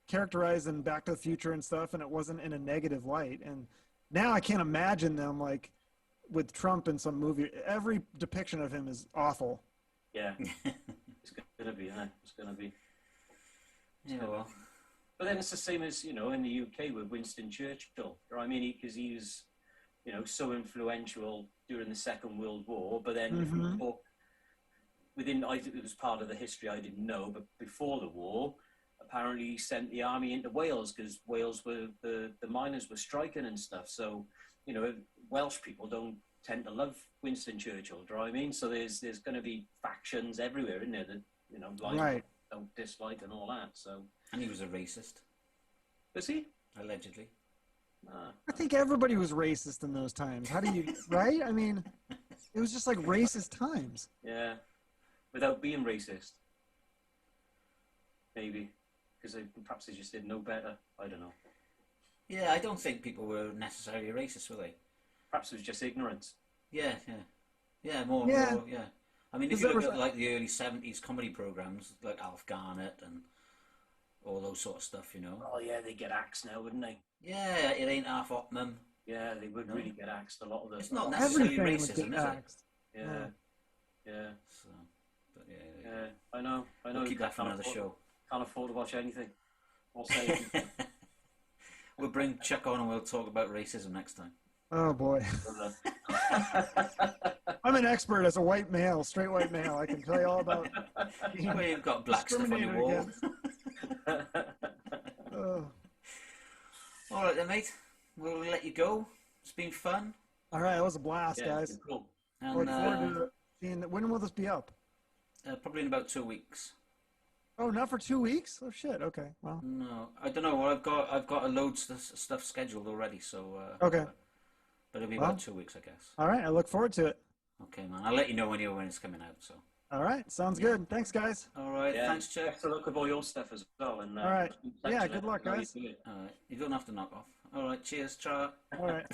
characterized in Back to the Future and stuff, and it wasn't in a negative light. And now I can't imagine them like with Trump in some movie. Every depiction of him is awful. Yeah, it's gonna be, huh? It's gonna be. Yeah, well. But then it's the same as in the UK with Winston Churchill. You know what I mean? Because he was, so influential during the Second World War. But then, if you look it was part of the history I didn't know. But before the war, apparently he sent the army into Wales because Wales were the miners were striking and stuff. So, Welsh people don't tend to love Winston Churchill, do you know what I mean? So there's going to be factions everywhere, isn't there, that like don't dislike and all that. So and he was a racist. Was he? Allegedly. I think everybody was racist in those times. How do you right? I mean, it was just like racist times. Yeah, without being racist, maybe because perhaps they just didn't know better. I don't know. Yeah, I don't think people were necessarily racist, were they? Perhaps it was just ignorance. Yeah, more. Yeah. I mean, if you look at like the early '70s comedy programs, like Alf Garnett and all those sort of stuff, Oh yeah, they get axed now, wouldn't they? Yeah, it ain't half Optimum. Yeah, they would really get axed. A lot of them. It's not necessarily racism, is axed. it? Yeah. So, but yeah. I know. We'll keep that for another show. Can't afford to watch anything. I'll say. We'll bring Chuck on and we'll talk about racism next time. Oh boy. I'm an expert as a white male, straight white male. I can tell you all about. Well, you've got black stuff on your wall. All right then, mate. We'll let you go. It's been fun. All right, that was a blast, guys. Cool. And, look forward to seeing. When will this be up? Probably in about 2 weeks. Oh, not for 2 weeks? Oh shit. Okay. Well. No, I don't know. Well, I've got a load of stuff scheduled already. So. Okay. But it'll be about 2 weeks, I guess. All right. I look forward to it. Okay, man. I'll let you know when it's coming out. So. All right. Sounds good. Thanks, guys. All right. Yeah. Thanks, Chuck. Best of luck with all your stuff as well. And, all right. Yeah. Good luck, guys. All right. You don't have to knock off. All right. Cheers. Ciao. All right.